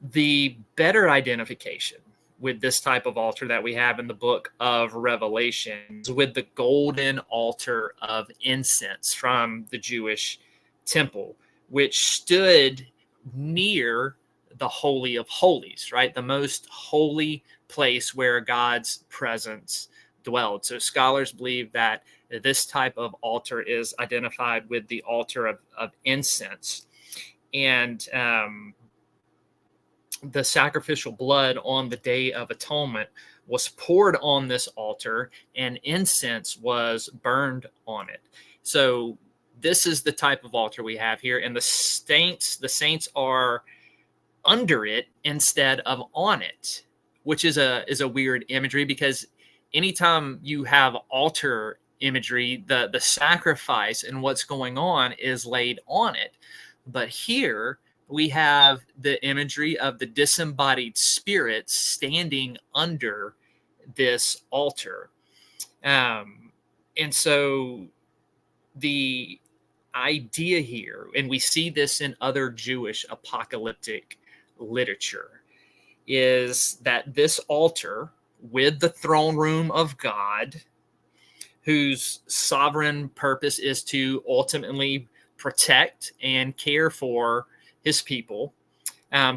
[SPEAKER 2] The better identification with this type of altar that we have in the book of Revelation is with the golden altar of incense from the Jewish temple, which stood near the Holy of Holies, right? The most holy place where God's presence dwelled. So scholars believe that this type of altar is identified with the altar of incense. And the sacrificial blood on the Day of Atonement was poured on this altar, and incense was burned on it. So this is the type of altar we have here, and the saints are under it instead of on it, which is a weird imagery, because anytime you have altar imagery, the sacrifice and what's going on is laid on it. But here we have the imagery of the disembodied spirits standing under this altar. And so the idea here, and we see this in other Jewish apocalyptic literature, is that this altar with the throne room of God, whose sovereign purpose is to ultimately protect and care for his people,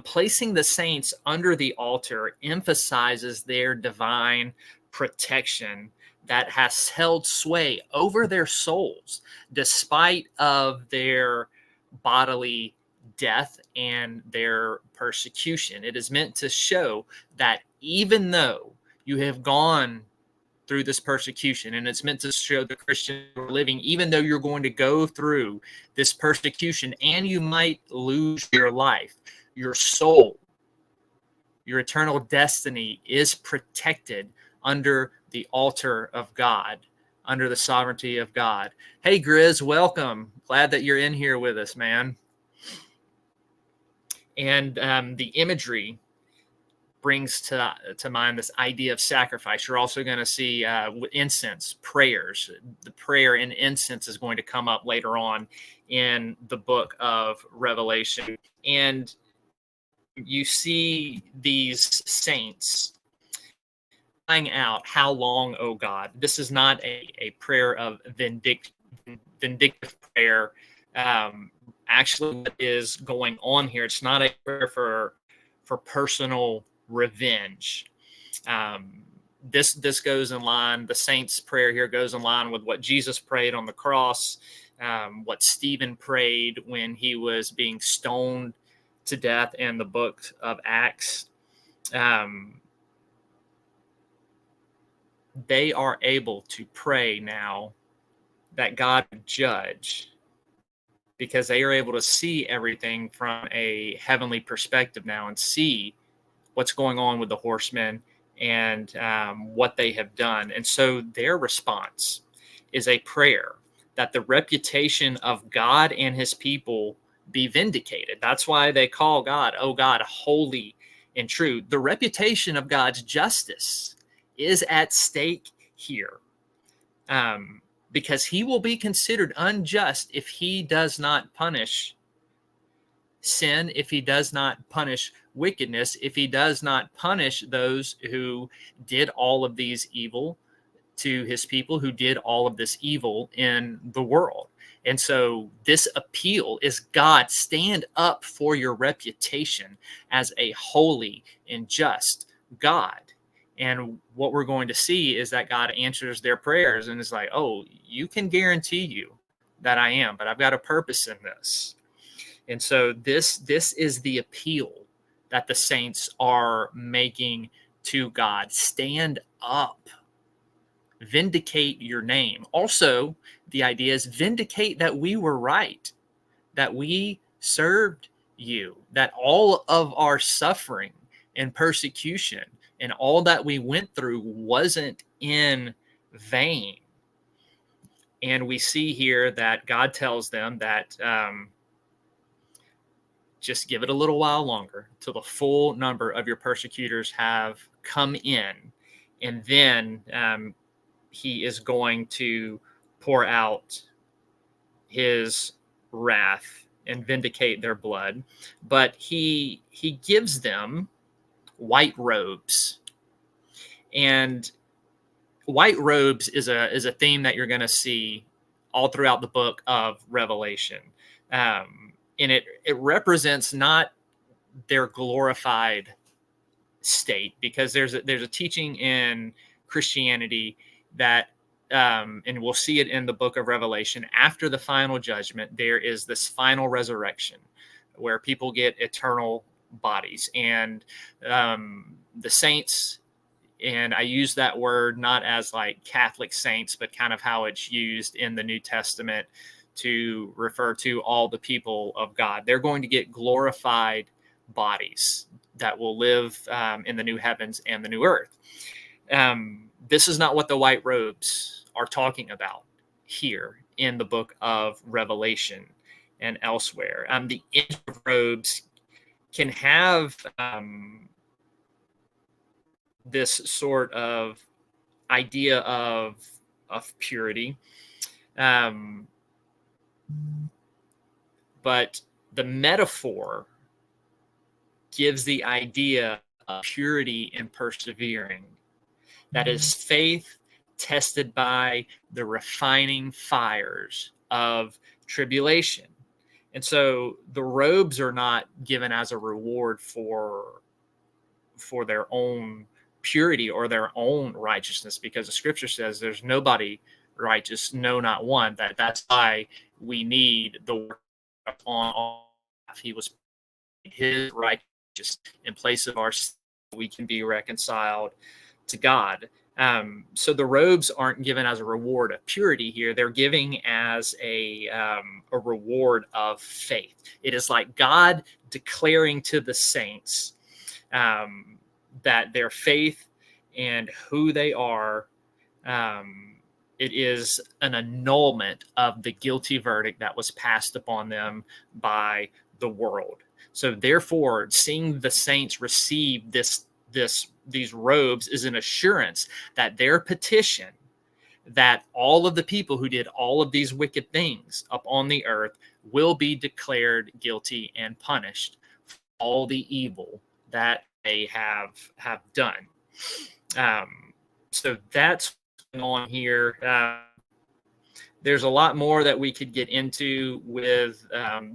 [SPEAKER 2] placing the saints under the altar emphasizes their divine protection that has held sway over their souls despite of their bodily death and their persecution. It is meant to show that even though you have gone through this persecution, and it's meant to show the Christian living, even though you're going to go through this persecution and you might lose your life, your soul, your eternal destiny is protected under the altar of God, under the sovereignty of God. Hey, Grizz, welcome. Glad that you're in here with us, man. And the imagery brings to mind this idea of sacrifice. You're also going to see incense, prayers. The prayer and incense is going to come up later on in the book of Revelation. And you see these saints crying out, "How long, O God?" This is not a prayer of vindictive prayer. Actually, what is going on here, it's not a prayer for personal revenge. This goes in line, the saints' prayer here goes in line with what Jesus prayed on the cross, what Stephen prayed when he was being stoned to death in the book of Acts. they are able to pray now that God would judge, because they are able to see everything from a heavenly perspective now and see what's going on with the horsemen and what they have done. And so their response is a prayer that the reputation of God and his people be vindicated. That's why they call God, oh God, holy and true. The reputation of God's justice is at stake here, because he will be considered unjust if he does not punish sin, if he does not punish wickedness, if he does not punish those who did all of these evil to his people, who did all of this evil in the world. And so this appeal is, God, stand up for your reputation as a holy and just God. And what we're going to see is that God answers their prayers and is like, oh, you can guarantee you that I am, but I've got a purpose in this. And so this is the appeal that the saints are making to God. Stand up. Vindicate your name. Also, the idea is vindicate that we were right, that we served you, that all of our suffering and persecution and all that we went through wasn't in vain. And we see here that God tells them that just give it a little while longer till the full number of your persecutors have come in. And then he is going to pour out his wrath and vindicate their blood. But he gives them white robes. And white robes is a theme that you're going to see all throughout the book of Revelation. And it represents not their glorified state, because there's a teaching in Christianity that, and we'll see it in the book of Revelation, after the final judgment, there is this final resurrection where people get eternal bodies. And the saints, and I use that word not as like Catholic saints, but kind of how it's used in the New Testament to refer to all the people of God. They're going to get glorified bodies that will live in the new heavens and the new earth. This is not what the white robes are talking about here in the book of Revelation and elsewhere. The image of robes can have this sort of idea of purity, but the metaphor gives the idea of purity and persevering. That is faith tested by the refining fires of tribulation. And so the robes are not given as a reward for their own purity or their own righteousness, because the scripture says there's nobody righteous, no, not one. That's why we need the work on. He was his righteous in place of our sin. We can be reconciled to God. So the robes aren't given as a reward of purity here. They're giving as a reward of faith. It is like God declaring to the saints that their faith and who they are, it is an annulment of the guilty verdict that was passed upon them by the world. So therefore, seeing the saints receive these robes is an assurance that their petition, that all of the people who did all of these wicked things upon the earth will be declared guilty and punished for all the evil that they have done. So that's going on here. There's a lot more that we could get into with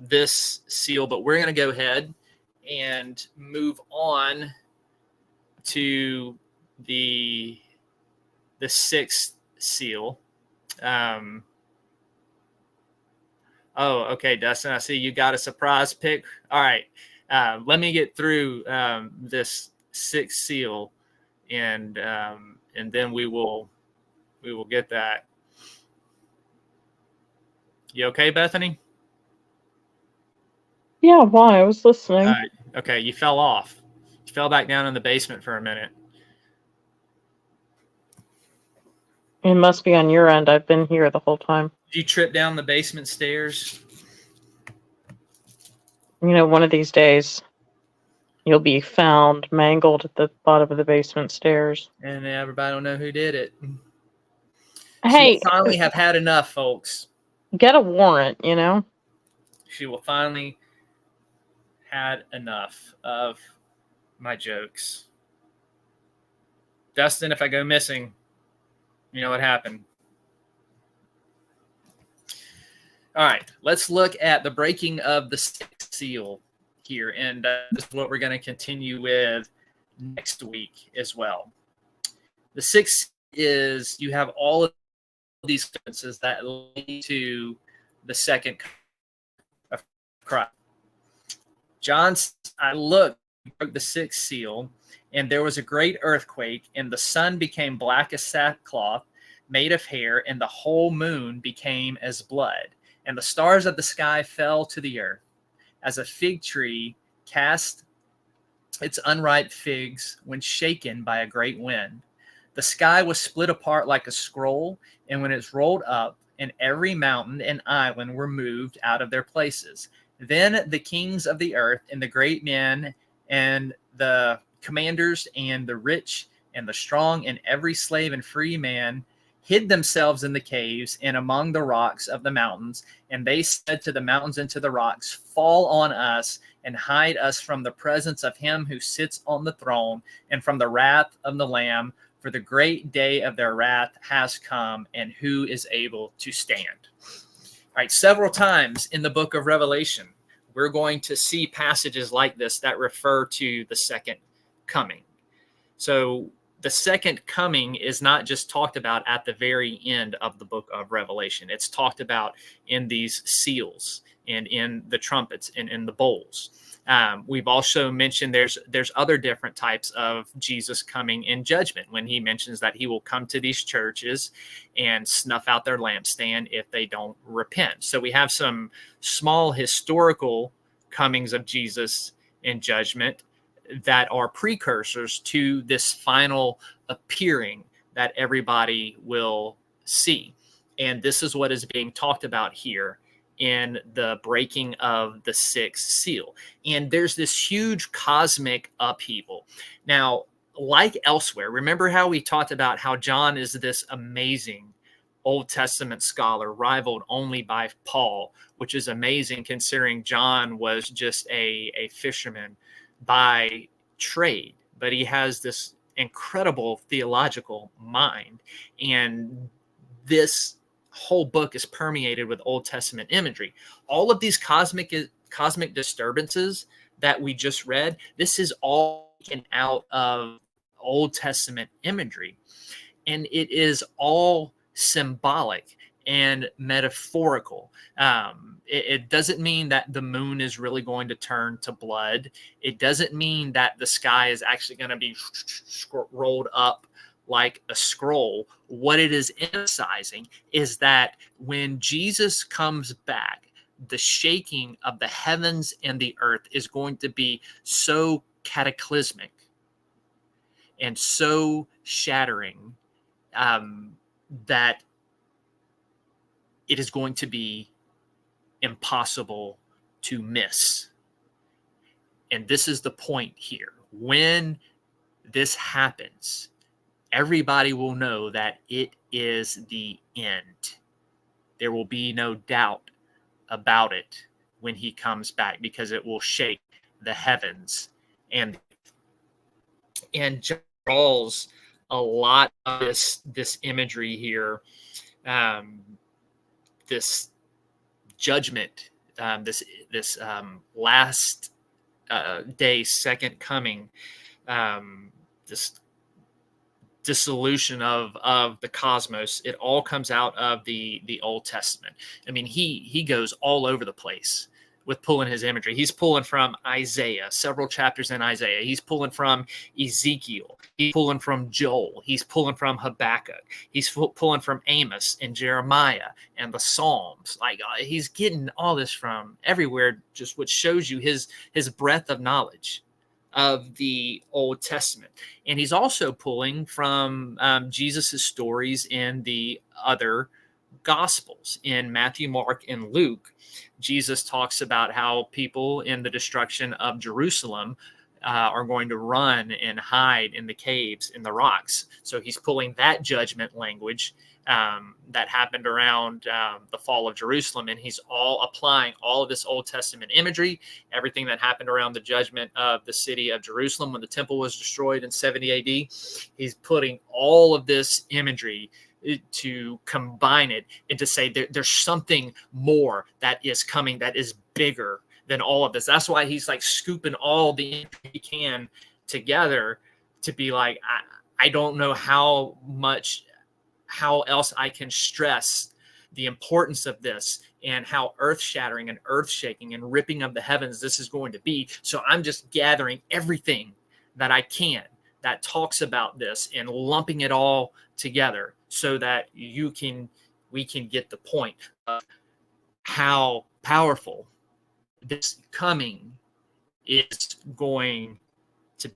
[SPEAKER 2] this seal, but we're going to go ahead and move on to the sixth seal. Oh, okay, Dustin, I see you got a surprise pick. All right, let me get through this sixth seal, and then we will get that. You okay, Bethany?
[SPEAKER 4] Yeah, why? I was listening.
[SPEAKER 2] Okay, you fell off. You fell back down in the basement for a minute.
[SPEAKER 4] It must be on your end. I've been here the whole time.
[SPEAKER 2] Did you trip down the basement stairs?
[SPEAKER 4] You know, one of these days, you'll be found mangled at the bottom of the basement stairs.
[SPEAKER 2] And everybody will know who did it.
[SPEAKER 4] Hey,
[SPEAKER 2] She will finally have had enough, folks.
[SPEAKER 4] get a warrant, you know?
[SPEAKER 2] She will finally had enough of my jokes. Dustin, if I go missing, you know what happened. All right, let's look at the breaking of the sixth seal here. And this is what we're going to continue with next week as well. The sixth is you have all of these consequences that lead to the second of Christ. John, I looked, broke the sixth seal, and there was a great earthquake, and the sun became black as sackcloth made of hair, and the whole moon became as blood, and the stars of the sky fell to the earth, as a fig tree cast its unripe figs when shaken by a great wind. The sky was split apart like a scroll, and when it's rolled up, and every mountain and island were moved out of their places. Then the kings of the earth and the great men and the commanders and the rich and the strong and every slave and free man hid themselves in the caves and among the rocks of the mountains. And they said to the mountains and to the rocks, fall on us and hide us from the presence of him who sits on the throne and from the wrath of the Lamb. For the great day of their wrath has come, and who is able to stand? All right, several times in the book of Revelation, we're going to see passages like this that refer to the second coming. So the second coming is not just talked about at the very end of the book of Revelation. It's talked about in these seals and in the trumpets and in the bowls. We've also mentioned there's other different types of Jesus coming in judgment, when he mentions that he will come to these churches and snuff out their lampstand if they don't repent. So we have some small historical comings of Jesus in judgment that are precursors to this final appearing that everybody will see. And this is what is being talked about here in the breaking of the sixth seal. And there's this huge cosmic upheaval. Now, like elsewhere, remember how we talked about how John is this amazing Old Testament scholar, rivaled only by Paul, which is amazing considering John was just a fisherman by trade, but he has this incredible theological mind. And this whole book is permeated with Old Testament imagery. All of these cosmic disturbances that we just read, this is all taken out of Old Testament imagery. And it is all symbolic and metaphorical. It doesn't mean that the moon is really going to turn to blood. It doesn't mean that the sky is actually going to be rolled up like a scroll. What it is emphasizing is that when Jesus comes back, the shaking of the heavens and the earth is going to be so cataclysmic and so shattering that it is going to be impossible to miss. And this is the point here. When this happens, everybody will know that it is the end. There will be no doubt about it when he comes back, because it will shake the heavens. And John draws a lot of this imagery here, this judgment, this last day, second coming, this dissolution of the cosmos. It all comes out of the Old Testament. I mean, he goes all over the place with pulling his imagery. He's pulling from Isaiah, several chapters in Isaiah. He's pulling from Ezekiel. He's pulling from Joel. He's pulling from Habakkuk. He's pulling from Amos and Jeremiah and the Psalms. Like he's getting all this from everywhere, just which shows you his breadth of knowledge of the Old Testament. And he's also pulling from Jesus's stories in the other Gospels. In Matthew, Mark, and Luke, Jesus talks about how people in the destruction of Jerusalem are going to run and hide in the caves, in the rocks. So he's pulling that judgment language that happened around the fall of Jerusalem, and he's all applying all of this Old Testament imagery, everything that happened around the judgment of the city of Jerusalem when the temple was destroyed in 70 AD. He's putting all of this imagery to combine it and to say there's something more that is coming that is bigger than all of this. That's why he's like scooping all the imagery he can together to be like, I don't know how else I can stress the importance of this and how earth-shattering and earth-shaking and ripping of the heavens this is going to be. So I'm just gathering everything that I can that talks about this and lumping it all together so that we can get the point of how powerful this coming is going to be.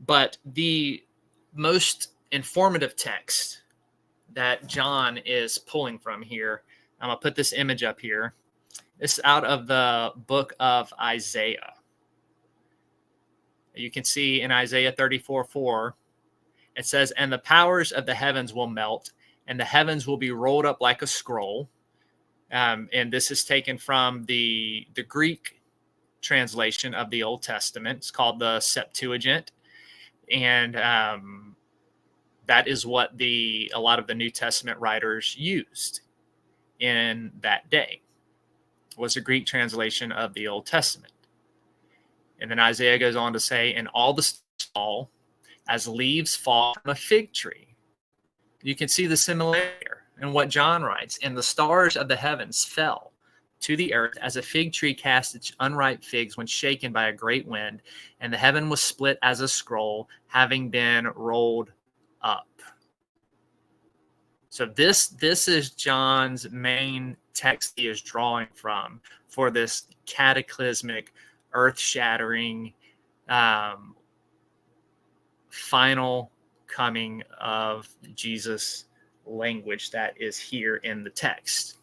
[SPEAKER 2] But the most informative text that John is pulling from here, I'm going to put this image up here. It's out of the book of Isaiah. You can see in Isaiah 34:4, it says, "And the powers of the heavens will melt, and the heavens will be rolled up like a scroll." And this is taken from the Greek translation of the Old Testament. It's called the Septuagint. And that is what a lot of the New Testament writers used in that day, was a Greek translation of the Old Testament. And then Isaiah goes on to say, "And all the stars fall as leaves fall from a fig tree." You can see the similarity here in what John writes. "And the stars of the heavens fell to the earth as a fig tree casts its unripe figs when shaken by a great wind, and the heaven was split as a scroll, having been rolled up." So this is John's main text he is drawing from for this cataclysmic, earth-shattering final coming of Jesus language that is here in the text.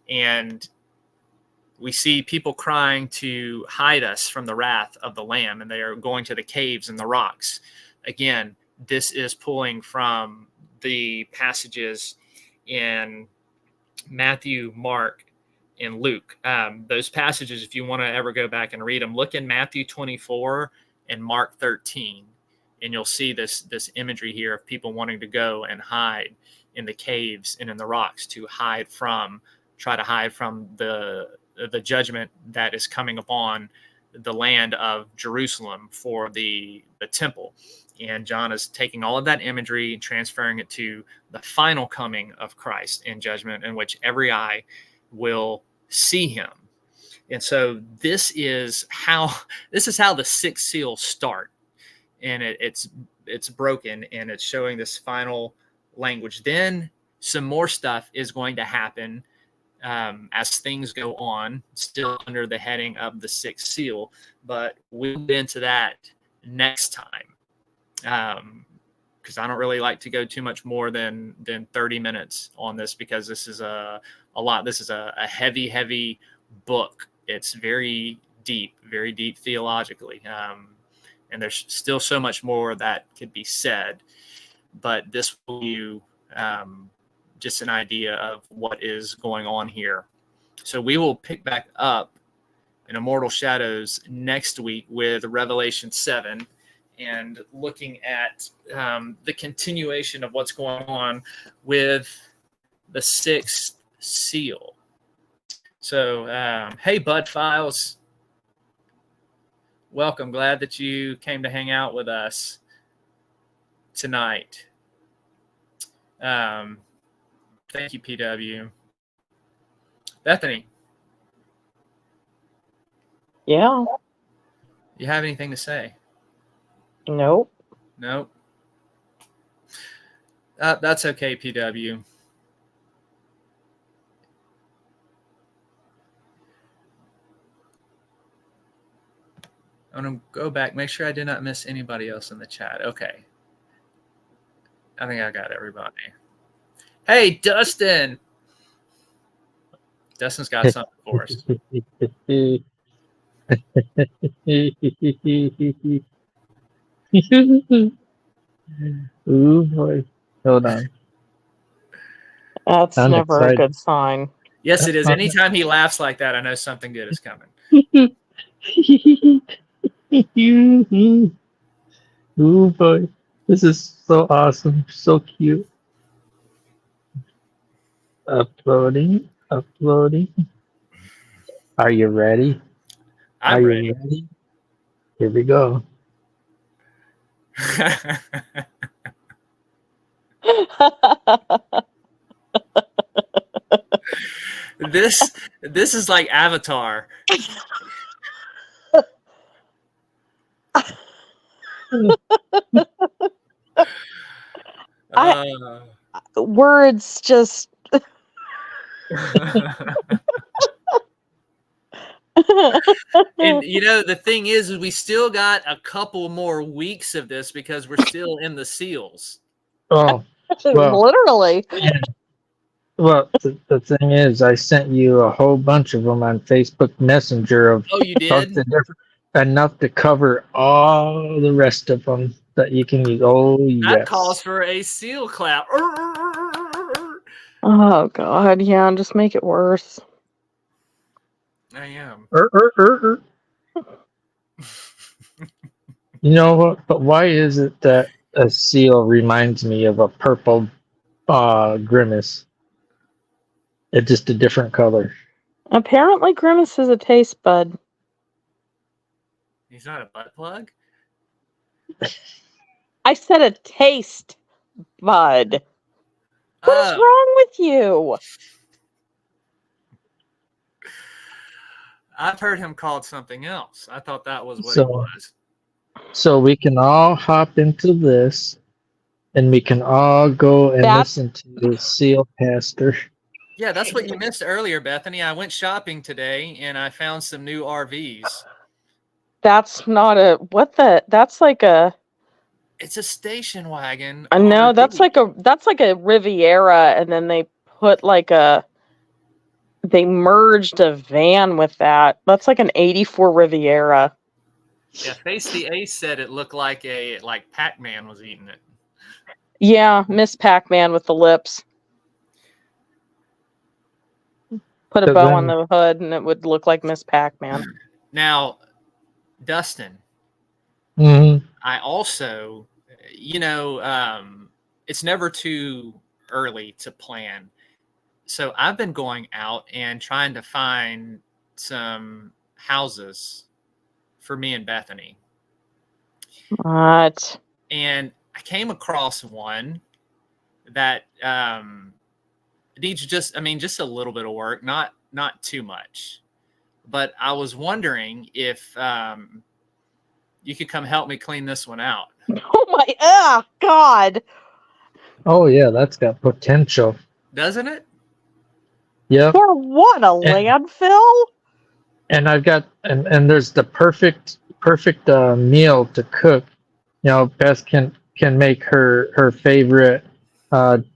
[SPEAKER 2] And we see people crying to hide us from the wrath of the Lamb, and they are going to the caves and the rocks. Again, this is pulling from the passages in Matthew, Mark, and Luke. Those passages, if you want to ever go back and read them, look in Matthew 24 and Mark 13, and you'll see this imagery here of people wanting to go and hide in the caves and in the rocks to try to hide from the judgment that is coming upon the land of Jerusalem for the temple. And John is taking all of that imagery and transferring it to the final coming of Christ in judgment, in which every eye will see him. And so this is how the sixth seal start. And it's broken, and it's showing this final language. Then some more stuff is going to happen as things go on, still under the heading of the sixth seal. But we'll get into that next time, because I don't really like to go too much more than 30 minutes on this, because this is a lot. This is a heavy book. It's very deep theologically. And there's still so much more that could be said, but this will give you just an idea of what is going on here. So we will pick back up in Immortal Shadows next week with Revelation 7 and looking at the continuation of what's going on with the sixth seal. So, hey, Bud Files. Welcome. Glad that you came to hang out with us tonight. Thank you, PW. Bethany,
[SPEAKER 4] Yeah.
[SPEAKER 2] you have anything to say?
[SPEAKER 4] Nope.
[SPEAKER 2] Nope. That's okay, PW. I'm going to go back, make sure I did not miss anybody else in the chat. Okay. I think I got everybody. Hey, Dustin. Dustin's got something for us.
[SPEAKER 5] Ooh boy. Hold on.
[SPEAKER 4] That's
[SPEAKER 5] I'm
[SPEAKER 4] never a
[SPEAKER 5] excited.
[SPEAKER 4] good sign.
[SPEAKER 2] Yes, it is. Anytime he laughs like that, I know something good is coming.
[SPEAKER 5] Ooh boy. This is so awesome. So cute. Uploading. Uploading. Are you ready? Are
[SPEAKER 2] I'm
[SPEAKER 5] you
[SPEAKER 2] ready.
[SPEAKER 5] ready? Here we go.
[SPEAKER 2] this is like Avatar.
[SPEAKER 4] Words just.
[SPEAKER 2] And you know, the thing is we still got a couple more weeks of this because we're still in the seals.
[SPEAKER 5] Oh, well,
[SPEAKER 4] Literally.
[SPEAKER 5] well, the thing is, I sent you a whole bunch of them on Facebook Messenger of
[SPEAKER 2] Oh, you did?
[SPEAKER 5] the different, enough to cover all the rest of them that you can use. Oh,
[SPEAKER 2] That
[SPEAKER 5] yes.
[SPEAKER 2] calls for a seal clap.
[SPEAKER 4] Oh God, yeah, just make it worse.
[SPEAKER 2] I am.
[SPEAKER 5] You know what? But why is it that a seal reminds me of a purple grimace? It's just a different color.
[SPEAKER 4] Apparently, Grimace is a taste bud.
[SPEAKER 2] He's not a butt plug?
[SPEAKER 4] I said a taste bud. What is wrong with you?
[SPEAKER 2] I've heard him called something else. I thought that was what
[SPEAKER 5] So-
[SPEAKER 2] it was.
[SPEAKER 5] So we can all hop into this, and we can all go and listen to the seal pastor.
[SPEAKER 2] Yeah, that's what you missed earlier, Bethany. I went shopping today and I found some new RVs.
[SPEAKER 4] That's not a that's like a
[SPEAKER 2] It's a station wagon.
[SPEAKER 4] no,
[SPEAKER 2] RV.
[SPEAKER 4] that's like a Riviera, and then they put they merged a van with that. That's like an 84 Riviera.
[SPEAKER 2] Yeah, Face the Ace said it looked like Pac-Man was eating it.
[SPEAKER 4] Yeah, Miss Pac-Man with the lips. Put a
[SPEAKER 5] So
[SPEAKER 4] bow
[SPEAKER 5] then-
[SPEAKER 4] on the hood and it would look like Miss Pac-Man.
[SPEAKER 2] Now, Dustin,
[SPEAKER 5] Mhm.
[SPEAKER 2] I also, it's never too early to plan. So I've been going out and trying to find some houses for me and Bethany.
[SPEAKER 4] What?
[SPEAKER 2] And I came across one that needs just a little bit of work, not too much. But I was wondering if you could come help me clean this one out.
[SPEAKER 4] Oh my God.
[SPEAKER 5] Oh yeah, that's got potential.
[SPEAKER 2] Doesn't it?
[SPEAKER 5] Yep.
[SPEAKER 4] For what, a landfill?
[SPEAKER 5] And I've got and there's the perfect meal to cook. You know, Beth can make her favorite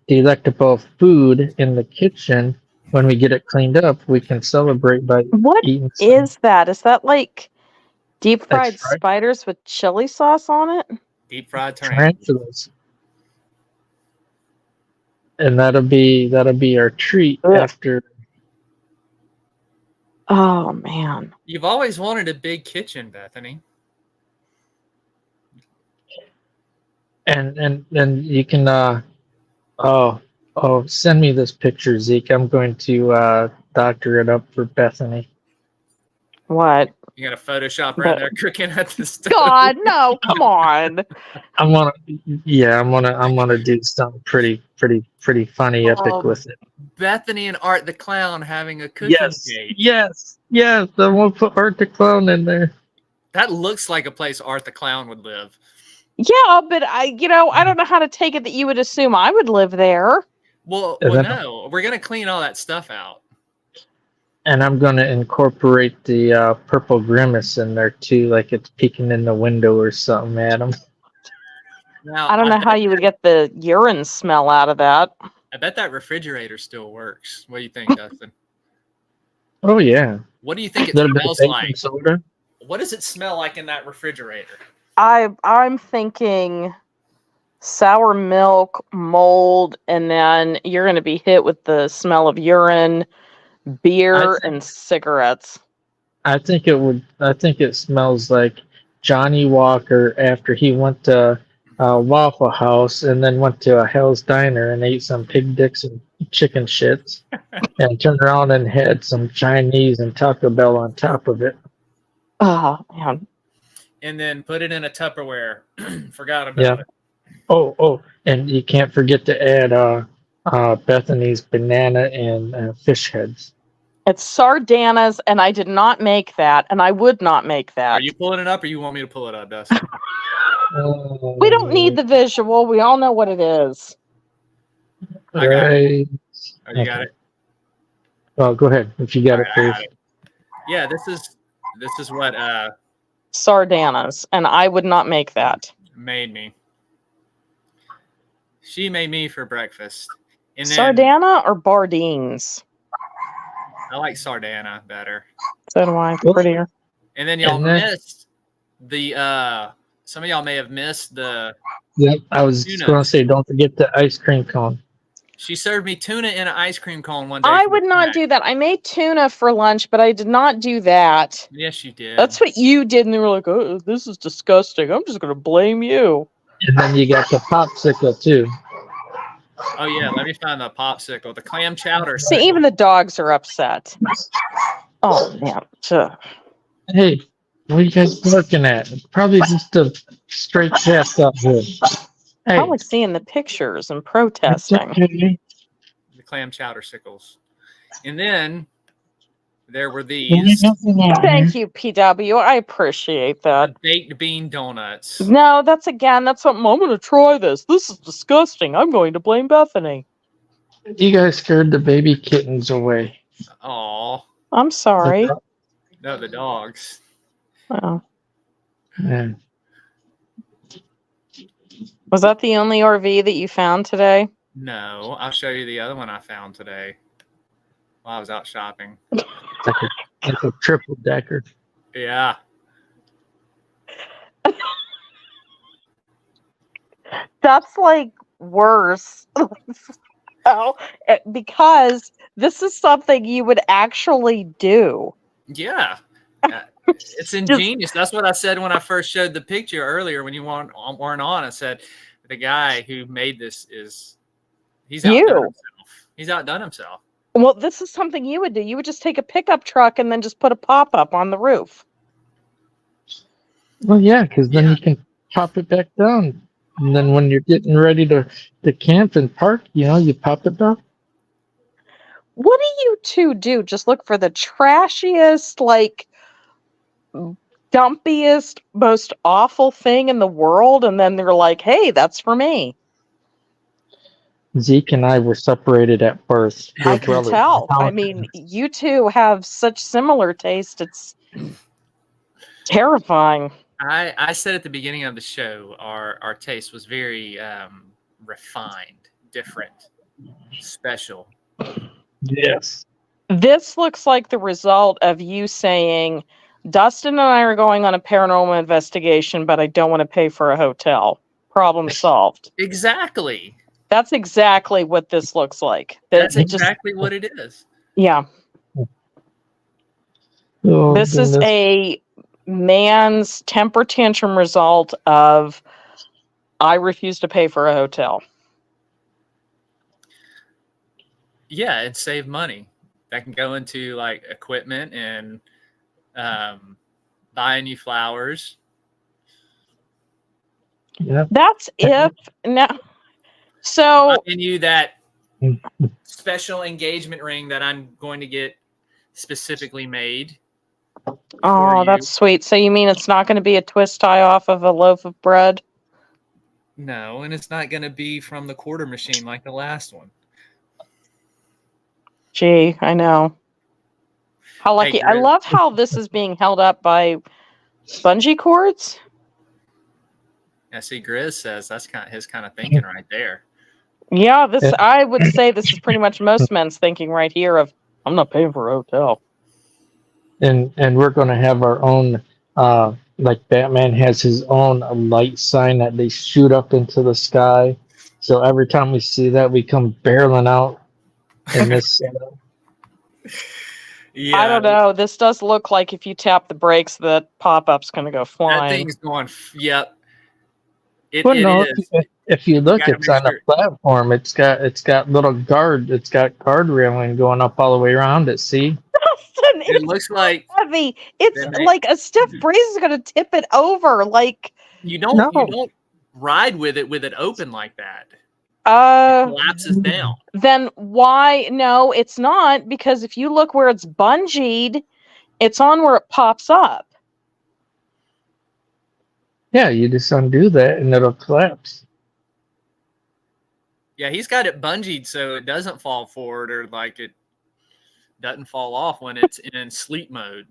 [SPEAKER 5] delectable food in the kitchen. When we get it cleaned up, we can celebrate by
[SPEAKER 4] What
[SPEAKER 5] eating
[SPEAKER 4] is that? Is that like deep fried
[SPEAKER 5] fried-
[SPEAKER 4] spiders with chili sauce on it?
[SPEAKER 2] Deep fried tarantulas.
[SPEAKER 5] tarantulas. And that'll be our treat
[SPEAKER 4] Ugh.
[SPEAKER 5] after.
[SPEAKER 4] Oh man.
[SPEAKER 2] You've always wanted a big kitchen, Bethany.
[SPEAKER 5] And you can send me this picture, Zeke. I'm going to doctor it up for Bethany.
[SPEAKER 4] What?
[SPEAKER 2] You got a Photoshop right there cooking at the stove.
[SPEAKER 4] God, no! Come on.
[SPEAKER 5] I'm gonna do something pretty funny, epic
[SPEAKER 4] Oh.
[SPEAKER 5] with it.
[SPEAKER 2] Bethany and Art the Clown having a cooking date.
[SPEAKER 5] Yes. I want to put Art the Clown in there.
[SPEAKER 2] That looks like a place Art the Clown would live.
[SPEAKER 4] Yeah, but I don't know how to take it that you would assume I would live there.
[SPEAKER 2] Well,
[SPEAKER 5] And then-
[SPEAKER 2] no, we're gonna clean all that stuff out.
[SPEAKER 5] And I'm gonna incorporate the purple grimace in there too, like it's peeking in the window or something, Adam.
[SPEAKER 2] Now,
[SPEAKER 4] I don't know how you would get the urine smell out of that.
[SPEAKER 2] I bet that refrigerator still works. What do you think, Dustin?
[SPEAKER 5] Oh yeah.
[SPEAKER 2] What do you think it
[SPEAKER 5] Little bit of
[SPEAKER 2] smells
[SPEAKER 5] baking
[SPEAKER 2] like?
[SPEAKER 5] soda.
[SPEAKER 2] What does it smell like in that refrigerator?
[SPEAKER 4] I'm thinking sour milk, mold, and then you're going to be hit with the smell of urine, beer, and cigarettes.
[SPEAKER 5] I think it smells like Johnny Walker after he went to Waffle House and then went to a Hell's Diner and ate some pig dicks and chicken shits and turned around and had some Chinese and Taco Bell on top of it.
[SPEAKER 4] Oh, man.
[SPEAKER 2] And then put it in a Tupperware. Forgot about it.
[SPEAKER 5] Oh, and you can't forget to add Bethany's banana and fish heads.
[SPEAKER 4] It's sardanas, and I did not make that, and I would not make that.
[SPEAKER 2] Are you pulling it up, or you want me to pull it up, Dustin?
[SPEAKER 4] We don't need the visual. We all know what it is.
[SPEAKER 2] I got
[SPEAKER 5] Right.
[SPEAKER 2] Oh, you got it.
[SPEAKER 5] Well, go ahead if you got it
[SPEAKER 2] I
[SPEAKER 5] first.
[SPEAKER 2] got it. Yeah, this is what
[SPEAKER 4] Sardanas, and I would not make that.
[SPEAKER 2] made me. She made me for breakfast. And then
[SPEAKER 4] Sardana or Bardines?
[SPEAKER 2] I like Sardana better.
[SPEAKER 4] So do I.
[SPEAKER 5] Well,
[SPEAKER 4] Prettier.
[SPEAKER 2] And then y'all
[SPEAKER 5] And then-
[SPEAKER 2] missed the some of y'all may have missed the
[SPEAKER 5] Yep, I was
[SPEAKER 2] Tuna.
[SPEAKER 5] going to say, don't forget the ice cream cone.
[SPEAKER 2] she served me tuna in an ice cream cone one day.
[SPEAKER 4] I
[SPEAKER 2] for
[SPEAKER 4] would not
[SPEAKER 2] snack.
[SPEAKER 4] do that. I made tuna for lunch, but I did not do that.
[SPEAKER 2] Yes, you did.
[SPEAKER 4] That's what you did, and they were like, "Oh, this is disgusting. I'm just going to blame you."
[SPEAKER 5] And then you got the popsicle too.
[SPEAKER 2] Oh yeah, let me find the popsicle, the clam chowder.
[SPEAKER 4] See, even the dogs are upset. Oh man. Ugh.
[SPEAKER 5] Hey, what are you guys looking at? Probably just a straight cast up here. Hey,
[SPEAKER 4] Probably seeing the pictures and
[SPEAKER 5] it's
[SPEAKER 4] protesting.
[SPEAKER 5] okay.
[SPEAKER 2] the clam chowder sickles. And then there were
[SPEAKER 5] There's
[SPEAKER 2] these
[SPEAKER 5] nothing on
[SPEAKER 4] Thank
[SPEAKER 5] here.
[SPEAKER 4] you, PW. I appreciate that.
[SPEAKER 2] baked bean donuts.
[SPEAKER 4] No, that's something. I'm going to try this. This is disgusting. I'm going to blame Bethany.
[SPEAKER 5] You guys scared the baby kittens away.
[SPEAKER 2] Oh
[SPEAKER 4] I'm sorry.
[SPEAKER 2] no, the dogs.
[SPEAKER 4] Oh.
[SPEAKER 5] Yeah.
[SPEAKER 4] Was that the only RV that you found today?
[SPEAKER 2] No, I'll show you the other one I found today while I was out shopping.
[SPEAKER 5] Like a triple decker.
[SPEAKER 2] Yeah.
[SPEAKER 4] That's like worse. Oh, because this is something you would actually do.
[SPEAKER 2] Yeah. It's ingenious. That's what I said when I first showed the picture earlier when you weren't on. I said the guy who made this he's outdone
[SPEAKER 4] You.
[SPEAKER 2] himself. He's outdone himself.
[SPEAKER 4] Well, this is something you would do. You would just take a pickup truck and then just put a pop-up on the roof.
[SPEAKER 5] Well, yeah, because then
[SPEAKER 2] Yeah.
[SPEAKER 5] you can pop it back down. And then when you're getting ready to camp and park, you pop it down.
[SPEAKER 4] What do you two do? Just look for the trashiest, like dumpiest, most awful thing in the world, and then they're like, "Hey, that's for me."
[SPEAKER 5] Zeke and I were separated at birth. We're
[SPEAKER 4] I can
[SPEAKER 5] brothers.
[SPEAKER 4] tell. I mean, you two have such similar taste. It's terrifying.
[SPEAKER 2] I said at the beginning of the show our taste was very refined, different, special.
[SPEAKER 5] Yes.
[SPEAKER 4] This looks like the result of you saying, Dustin and I are going on a paranormal investigation, but I don't want to pay for a hotel. Problem solved.
[SPEAKER 2] Exactly.
[SPEAKER 4] That's exactly what this looks like.
[SPEAKER 2] That's
[SPEAKER 4] It just-
[SPEAKER 2] exactly what it is.
[SPEAKER 4] yeah.
[SPEAKER 5] Oh,
[SPEAKER 4] This is
[SPEAKER 5] goodness.
[SPEAKER 4] a man's temper tantrum result of I refuse to pay for a hotel.
[SPEAKER 2] Yeah, and save money. That can go into like equipment and buying you flowers.
[SPEAKER 5] Yeah.
[SPEAKER 4] That's if now. So
[SPEAKER 2] Buying you that special engagement ring that I'm going to get specifically made.
[SPEAKER 4] oh,
[SPEAKER 2] you.
[SPEAKER 4] that's sweet. So you mean it's not going to be a twist tie off of a loaf of bread?
[SPEAKER 2] No, and it's not going to be from the quarter machine like the last one.
[SPEAKER 4] Gee, I know. How lucky. I
[SPEAKER 2] Grizz.
[SPEAKER 4] love how this is being held up by bungee cords.
[SPEAKER 2] Yeah, see, Grizz says that's kind of his kind of thinking right there.
[SPEAKER 4] Yeah, this
[SPEAKER 5] Yeah.
[SPEAKER 4] I would say this is pretty much most men's thinking right here of I'm not paying for a hotel.
[SPEAKER 5] And we're going to have our own, like Batman has his own light sign that they shoot up into the sky. So every time we see that, we come barreling out in this.
[SPEAKER 2] Yeah,
[SPEAKER 4] I don't know. This does look like if you tap the brakes, the pop-up's going to go
[SPEAKER 2] that
[SPEAKER 4] flying.
[SPEAKER 2] thing's going. Yep.
[SPEAKER 5] Well,
[SPEAKER 2] It
[SPEAKER 5] no,
[SPEAKER 2] is.
[SPEAKER 5] if you look,
[SPEAKER 2] gotta
[SPEAKER 5] it's
[SPEAKER 2] make
[SPEAKER 5] on
[SPEAKER 2] sure.
[SPEAKER 5] a platform. It's got guard railing going up all the way around it. See?
[SPEAKER 4] Dustin,
[SPEAKER 2] It
[SPEAKER 4] it's
[SPEAKER 2] looks like
[SPEAKER 4] heavy. It's
[SPEAKER 2] they make-
[SPEAKER 4] like a stiff breeze is going to tip it over. Like,
[SPEAKER 2] you
[SPEAKER 5] No.
[SPEAKER 2] don't ride with it open like that. It
[SPEAKER 4] uh,
[SPEAKER 2] collapses down.
[SPEAKER 4] then why? No, it's not, because if you look where it's bungeed, it's on where it pops up.
[SPEAKER 5] Yeah, you just undo that and it'll collapse.
[SPEAKER 2] Yeah, he's got it bungeed so it doesn't fall forward or like it doesn't fall off when it's in sleep mode.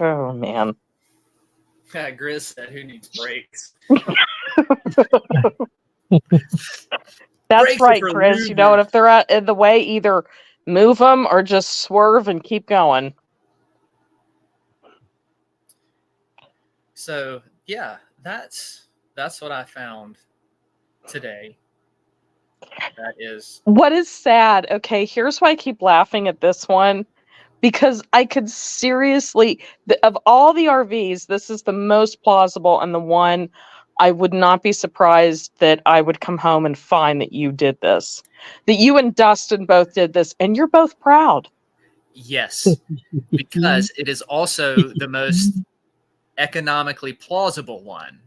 [SPEAKER 4] Oh man.
[SPEAKER 2] Grizz said, "Who needs brakes?"
[SPEAKER 4] That's
[SPEAKER 2] Brakes are
[SPEAKER 4] right,
[SPEAKER 2] for
[SPEAKER 4] Chris. You know, and
[SPEAKER 2] losers.
[SPEAKER 4] if they're out in the way, either move them or just swerve and keep going.
[SPEAKER 2] So yeah, that's what I found today. That is
[SPEAKER 4] What is sad? Okay, here's why I keep laughing at this one. Because I could seriously, of all the RVs, this is the most plausible and the one I would not be surprised that I would come home and find that you did this. That you and Dustin both did this, and you're both proud.
[SPEAKER 2] yes, because it is also the most economically plausible one.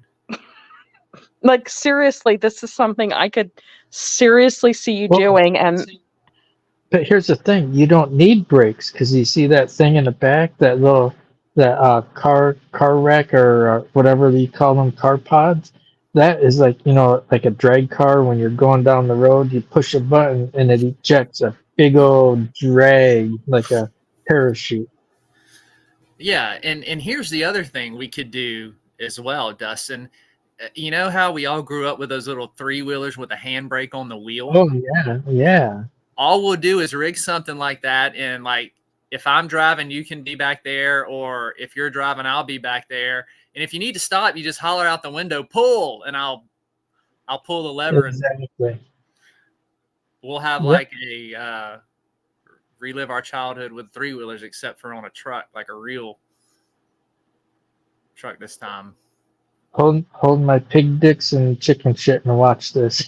[SPEAKER 4] Like, seriously, this is something I could seriously see you
[SPEAKER 5] Well,
[SPEAKER 4] doing. And
[SPEAKER 5] But here's the thing: you don't need brakes because you see that thing in the back, car rack or whatever you call them, car pods. That is like like a drag car. When you're going down the road, you push a button and it ejects a big old drag like a parachute.
[SPEAKER 2] Yeah, and here's the other thing we could do as well, Dustin. You know how we all grew up with those little 3-wheelers with a handbrake on the wheel?
[SPEAKER 5] Oh yeah, yeah.
[SPEAKER 2] All we'll do is rig something like that, and like if I'm driving, you can be back there, or if you're driving, I'll be back there. And if you need to stop, you just holler out the window, pull, and I'll pull the lever,
[SPEAKER 5] Exactly.
[SPEAKER 2] and we'll have
[SPEAKER 5] Yep.
[SPEAKER 2] like a relive our childhood with 3-wheelers, except for on a truck, like a real truck this time.
[SPEAKER 5] Hold my pig dicks and chicken shit and watch this.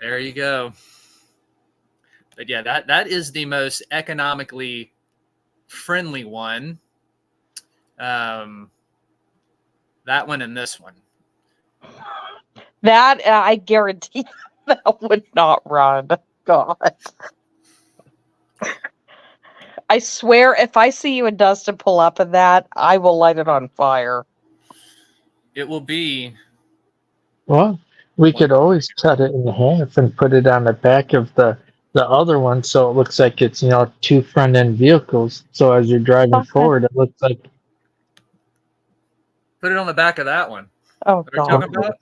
[SPEAKER 2] There you go. But yeah, that is the most economically friendly one. That one and this one.
[SPEAKER 4] that, I guarantee that would not run. God. I swear, if I see you and Dustin pull up in that, I will light it on fire.
[SPEAKER 2] It will be.
[SPEAKER 5] Well, we could always cut it in half and put it on the back of the other one, so it looks like it's two front end vehicles. So as you're driving
[SPEAKER 4] Okay.
[SPEAKER 5] forward, it looks like.
[SPEAKER 2] Put it on the back of that one.
[SPEAKER 4] Oh,
[SPEAKER 2] What are you
[SPEAKER 4] God.
[SPEAKER 2] talking about?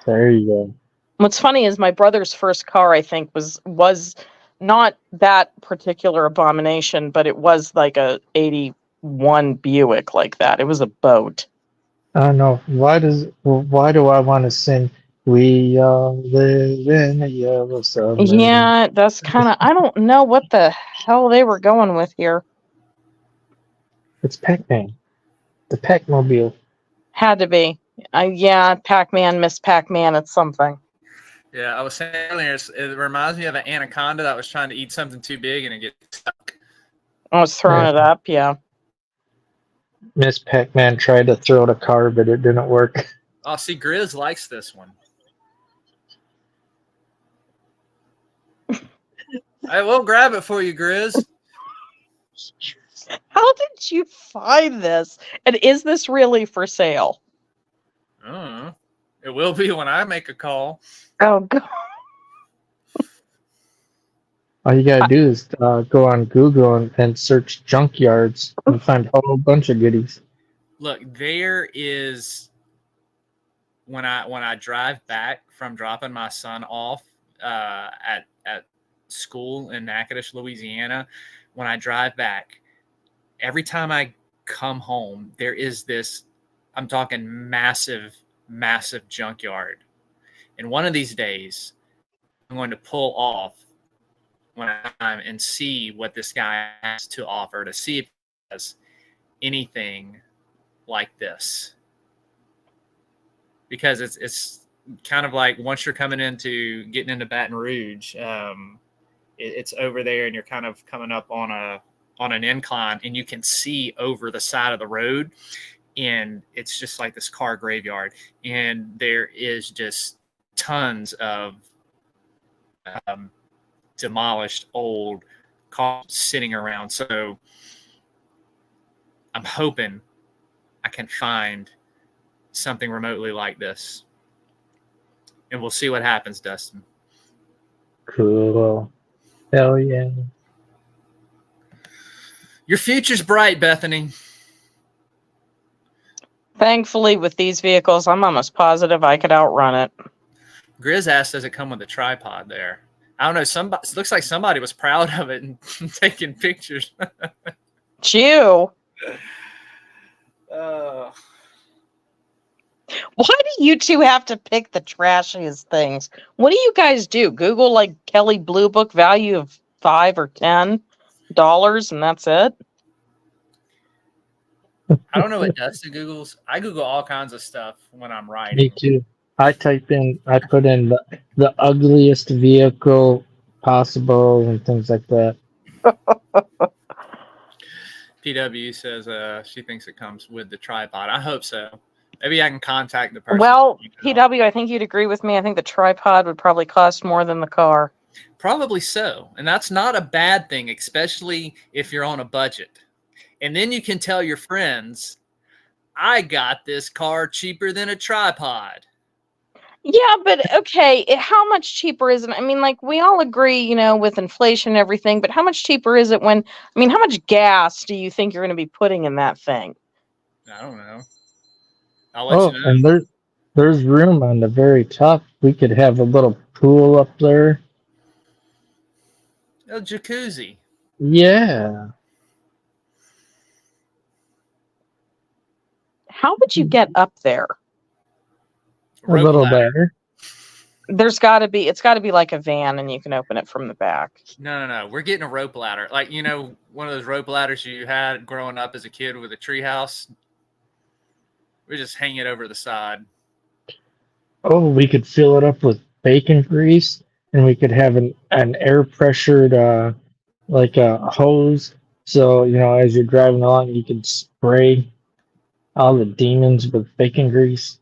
[SPEAKER 5] There you go.
[SPEAKER 4] What's funny is my brother's first car, I think, was not that particular abomination, but it was like a 81 Buick like that. It was a boat.
[SPEAKER 5] I don't know why do I want to sing "We All Live in a Yellow Submarine"?
[SPEAKER 4] Yeah, that's kind of, I don't know what the hell they were going with here.
[SPEAKER 5] It's Pac-Man, the Pac-Mobile.
[SPEAKER 4] Had to be. Yeah, Pac-Man, Miss Pac-Man, it's something.
[SPEAKER 2] Yeah, I was saying earlier, it reminds me of an anaconda that was trying to eat something too big and it gets stuck.
[SPEAKER 4] I was throwing
[SPEAKER 5] Yeah.
[SPEAKER 4] it up. Yeah.
[SPEAKER 5] Miss Pac-Man tried to throw the car, but it didn't work.
[SPEAKER 2] Oh, see, Grizz likes this one. I will grab it for you, Grizz.
[SPEAKER 4] How did you find this? And is this really for sale?
[SPEAKER 2] It will be when I make a call.
[SPEAKER 4] Oh God.
[SPEAKER 5] All you gotta do is go on Google and search junkyards and find a whole bunch of goodies.
[SPEAKER 2] Look, there is when I drive back from dropping my son off at school in Natchitoches, Louisiana. When I drive back, every time I come home, there is this. I'm talking massive junkyard. And one of these days, I'm going to pull off when I'm and see what this guy has to offer to see if he has anything like this. Because it's kind of like once you're coming into getting into Baton Rouge, it's over there and you're kind of coming up on an incline and you can see over the side of the road. And it's just like this car graveyard. And there is just tons of demolished old cars sitting around. So I'm hoping I can find something remotely like this. And we'll see what happens, Dustin.
[SPEAKER 5] Cool. Hell yeah.
[SPEAKER 2] Your future's bright, Bethany.
[SPEAKER 4] Thankfully, with these vehicles, I'm almost positive I could outrun it.
[SPEAKER 2] Grizz asked, does it come with a tripod there? I don't know. Somebody looks like somebody was proud of it and taking pictures.
[SPEAKER 4] It's you.
[SPEAKER 2] Uh,
[SPEAKER 4] Why do you two have to pick the trashiest things? What do you guys do? Google like Kelly Blue Book value of $5 or $10, and that's it?
[SPEAKER 2] I don't know what Dustin Googles. I Google all kinds of stuff when I'm writing.
[SPEAKER 5] Me too. I put in the ugliest vehicle possible and things like that.
[SPEAKER 2] PW says she thinks it comes with the tripod. I hope so. Maybe I can contact the person.
[SPEAKER 4] Well, PW, I think you'd agree with me. I think the tripod would probably cost more than the car.
[SPEAKER 2] Probably so. And that's not a bad thing, especially if you're on a budget. And then you can tell your friends, I got this car cheaper than a tripod.
[SPEAKER 4] Yeah, but okay, how much cheaper is it? I mean, like, we all agree, you know, with inflation and everything, but how much cheaper is it when, I mean, how much gas do you think you're going to be putting in that thing?
[SPEAKER 2] I don't know. I'll let you know.
[SPEAKER 5] And there's room on the very top. We could have a little pool up there.
[SPEAKER 2] A jacuzzi.
[SPEAKER 5] Yeah.
[SPEAKER 4] How would you get up there?
[SPEAKER 5] A little better.
[SPEAKER 4] It's got to be like a van and you can open it from the back.
[SPEAKER 2] No. We're getting a rope ladder. Like, you know, one of those rope ladders you had growing up as a kid with a treehouse. We just hang it over the side.
[SPEAKER 5] Oh, we could fill it up with bacon grease, and we could have an air pressured like a hose. So, you know, as you're driving along, you can spray all the demons with bacon grease.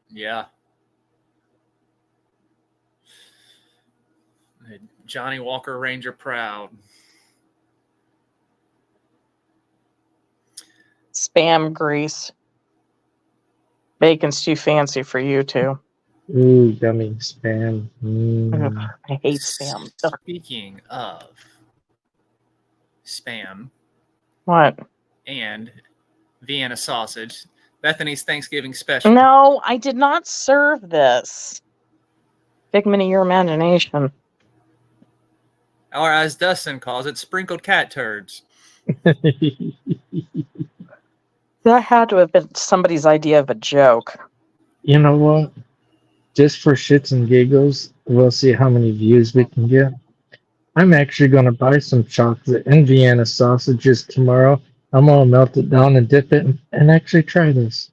[SPEAKER 2] Yeah. Johnny Walker Ranger proud.
[SPEAKER 4] Spam grease. Bacon's too fancy for you two.
[SPEAKER 5] Ooh, yummy spam. Mm.
[SPEAKER 4] I hate spam.
[SPEAKER 2] Speaking of spam
[SPEAKER 4] What?
[SPEAKER 2] and Vienna sausage, Bethany's Thanksgiving special.
[SPEAKER 4] No, I did not serve this. Figment of your imagination.
[SPEAKER 2] Or as Dustin calls it, sprinkled cat turds.
[SPEAKER 4] That had to have been somebody's idea of a joke.
[SPEAKER 5] You know what? Just for shits and giggles, we'll see how many views we can get. I'm actually going to buy some chocolate and Vienna sausages tomorrow. I'm going to melt it down and dip it and actually try this.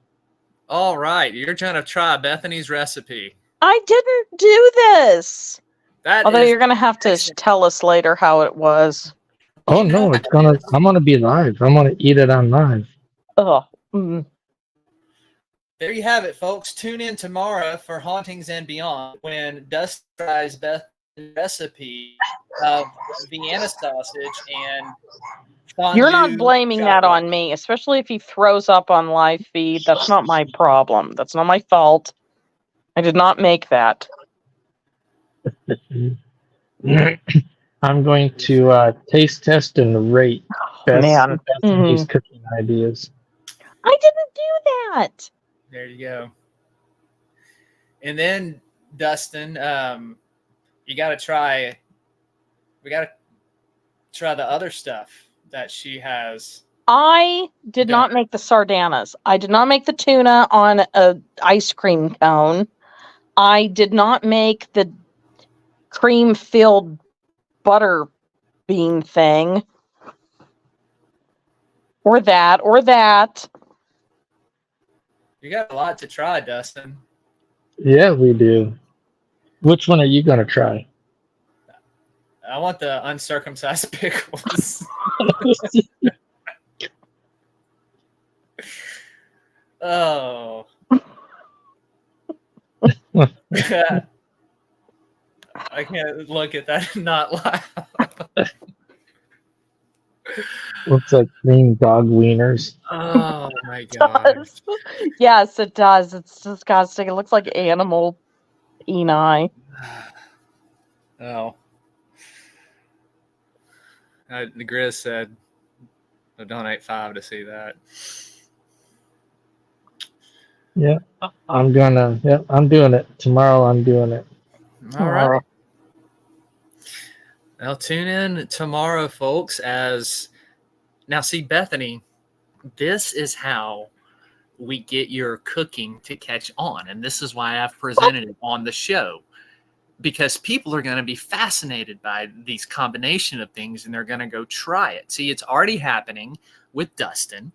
[SPEAKER 2] All right. You're trying to try Bethany's recipe.
[SPEAKER 4] I didn't do this.
[SPEAKER 2] That
[SPEAKER 4] Although
[SPEAKER 2] is
[SPEAKER 4] you're gonna have to
[SPEAKER 2] excellent.
[SPEAKER 4] tell us later how it was.
[SPEAKER 5] Oh
[SPEAKER 2] You know
[SPEAKER 5] no,
[SPEAKER 2] how it is.
[SPEAKER 5] I'm gonna be live. I'm gonna eat it on live.
[SPEAKER 4] Oh, mm.
[SPEAKER 2] There you have it, folks. Tune in tomorrow for Hauntings and Beyond when Dust tries Beth's recipe of Vienna sausage and fondue
[SPEAKER 4] You're not blaming that
[SPEAKER 2] chocolate.
[SPEAKER 4] on me, especially if he throws up on live feed. That's not my problem. That's not my fault. I did not make that.
[SPEAKER 5] I'm going to taste test and rate
[SPEAKER 4] Man.
[SPEAKER 5] Bethany's cooking ideas.
[SPEAKER 4] I didn't do that.
[SPEAKER 2] There you go. And then Dustin, you got to try. We got to try the other stuff that she has.
[SPEAKER 4] I did
[SPEAKER 2] done.
[SPEAKER 4] not make the sardanas. I did not make the tuna on a ice cream cone. I did not make the cream-filled butter bean thing. Or that.
[SPEAKER 2] You got a lot to try, Dustin.
[SPEAKER 5] Yeah, we do. Which one are you gonna try?
[SPEAKER 2] I want the uncircumcised pickles. Oh. I can't look at that and not laugh.
[SPEAKER 5] Looks like green dog wieners.
[SPEAKER 2] Oh my
[SPEAKER 4] It
[SPEAKER 2] god.
[SPEAKER 4] does. Yes, it does. It's disgusting. It looks like animal peni.
[SPEAKER 2] Oh. The Grizz said, "I'll donate $5 to see that."
[SPEAKER 5] Yeah, I'm doing it. Tomorrow I'm doing it.
[SPEAKER 2] All right. Now tune in tomorrow, folks, as now see Bethany, this is how we get your cooking to catch on. And this is why I've presented it on the show. Because people are going to be fascinated by these combination of things and they're going to go try it. See, it's already happening with Dustin.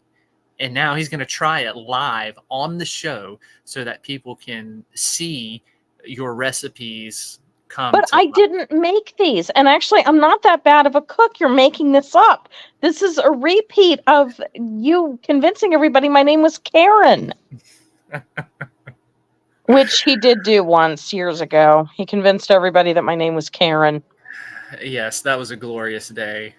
[SPEAKER 2] And now he's going to try it live on the show so that people can see your recipes come.
[SPEAKER 4] But I didn't make these. And actually, I'm not that bad of a cook. You're making this up. This is a repeat of you convincing everybody my name was Karen. Which he did do once years ago. He convinced everybody that my name was Karen.
[SPEAKER 2] Yes, that was a glorious day.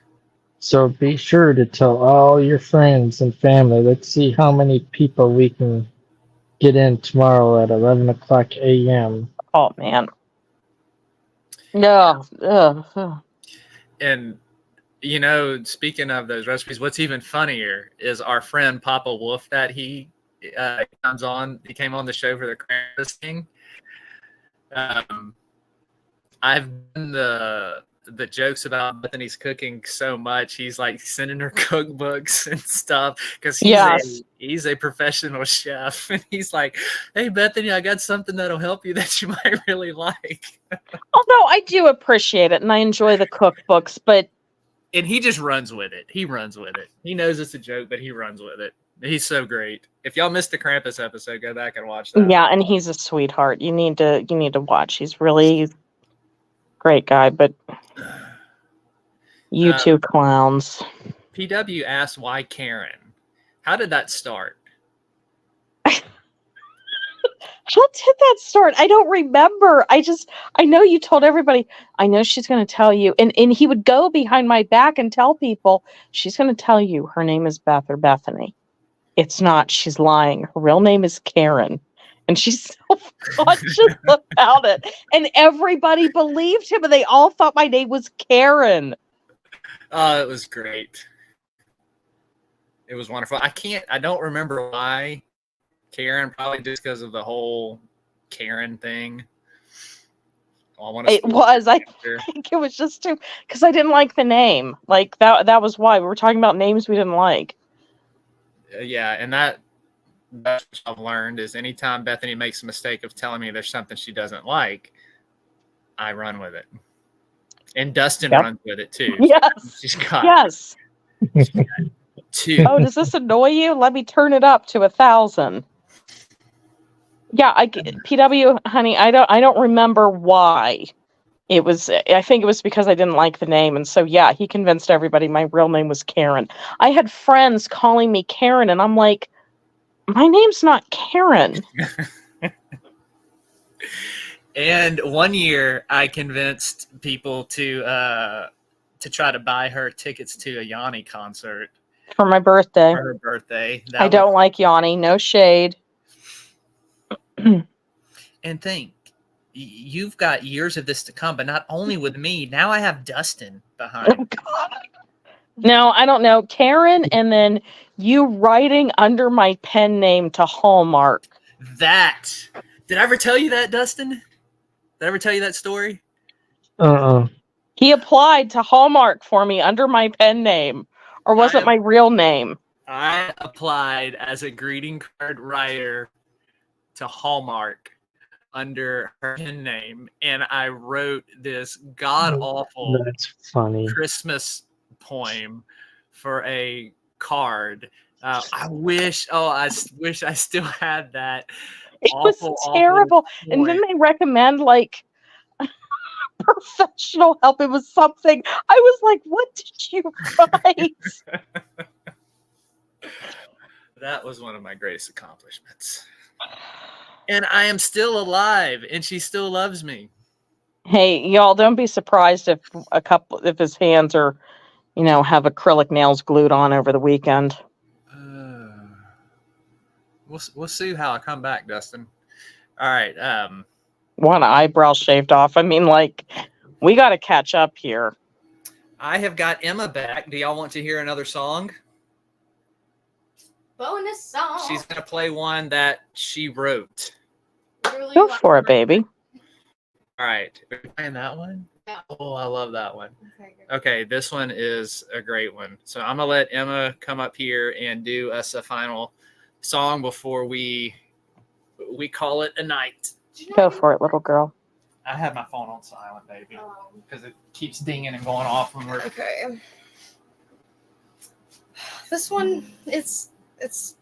[SPEAKER 5] So be sure to tell all your friends and family. Let's see how many people we can get in tomorrow at 11 o'clock a.m.
[SPEAKER 4] Oh, man. No.
[SPEAKER 2] And, you know, speaking of those recipes, what's even funnier is our friend Papa Wolf that he came on the show for the Krampus thing. I've done the jokes about Bethany's cooking so much. He's like sending her cookbooks and stuff because he's a professional chef. And he's like, "Hey, Bethany, I got something that'll help you that you might really like."
[SPEAKER 4] Although I do appreciate it and I enjoy the cookbooks, but.
[SPEAKER 2] And he just runs with it. He runs with it. He knows it's a joke, but he runs with it. He's so great. If y'all missed the Krampus episode, go back and watch that.
[SPEAKER 4] Yeah, and he's a sweetheart. You need to watch. He's really great guy, but you two clowns.
[SPEAKER 2] PW asked why Karen. How did that start?
[SPEAKER 4] How did that start? I don't remember. I know you told everybody. I know she's going to tell you. And he would go behind my back and tell people, she's going to tell you her name is Beth or Bethany. It's not. She's lying. Her real name is Karen. And she's so conscious about it. And everybody believed him, and they all thought my name was Karen.
[SPEAKER 2] Oh, it was great. It was wonderful. I don't remember why Karen, probably just because of the whole Karen thing. I think
[SPEAKER 4] it was just too, because I didn't like the name. Like that was why. We were talking about names we didn't like.
[SPEAKER 2] Yeah, and that's what I've learned is anytime Bethany makes a mistake of telling me there's something she doesn't like, I run with it. And Dustin runs with it too.
[SPEAKER 4] Yes.
[SPEAKER 2] She's got two.
[SPEAKER 4] Oh, does this annoy you? Let me turn it up to 1,000. Yeah, PW, honey, I don't remember why. It was, I think it was because I didn't like the name. And so, yeah, he convinced everybody my real name was Karen. I had friends calling me Karen, and I'm like, my name's not Karen.
[SPEAKER 2] And one year I convinced people to try to buy her tickets to a Yanni concert
[SPEAKER 4] For my birthday.
[SPEAKER 2] for her birthday.
[SPEAKER 4] I don't like Yanni. No shade.
[SPEAKER 2] And think, you've got years of this to come, but not only with me, now I have Dustin behind.
[SPEAKER 4] Oh, God. Now, I don't know. Karen, and then you writing under my pen name to Hallmark.
[SPEAKER 2] That. Did I ever tell you that, Dustin? Did I ever tell you that story?
[SPEAKER 4] He applied to Hallmark for me under my pen name. Or was it my real name?
[SPEAKER 2] I applied as a greeting card writer to Hallmark under her pen name, and I wrote this god-awful
[SPEAKER 5] That's funny.
[SPEAKER 2] Christmas poem for a card. I wish I still had that.
[SPEAKER 4] It was terrible. And then they recommend like professional help. It was something. I was like, what did you write?
[SPEAKER 2] That was one of my greatest accomplishments. And I am still alive, and she still loves me.
[SPEAKER 4] Hey, y'all, don't be surprised if his hands are, have acrylic nails glued on over the weekend.
[SPEAKER 2] We'll see how I come back, Dustin. All right.
[SPEAKER 4] One eyebrow shaved off. I mean, like, we got to catch up here.
[SPEAKER 2] I have got Emma back. Do y'all want to hear another song?
[SPEAKER 3] Bonus song.
[SPEAKER 2] She's going to play one that she wrote.
[SPEAKER 3] Literally
[SPEAKER 4] Go for it, baby.
[SPEAKER 2] All right. Are you playing that one?
[SPEAKER 3] Yeah.
[SPEAKER 2] Oh, I love that one.
[SPEAKER 3] Okay, good.
[SPEAKER 2] Okay, this one is a great one. So I'm going to let Emma come up here and do us a final song before we call it a night.
[SPEAKER 4] Go for it, little girl.
[SPEAKER 2] I have my phone on silent, baby, because it keeps dinging and going off when we're...
[SPEAKER 3] Okay. This one, it's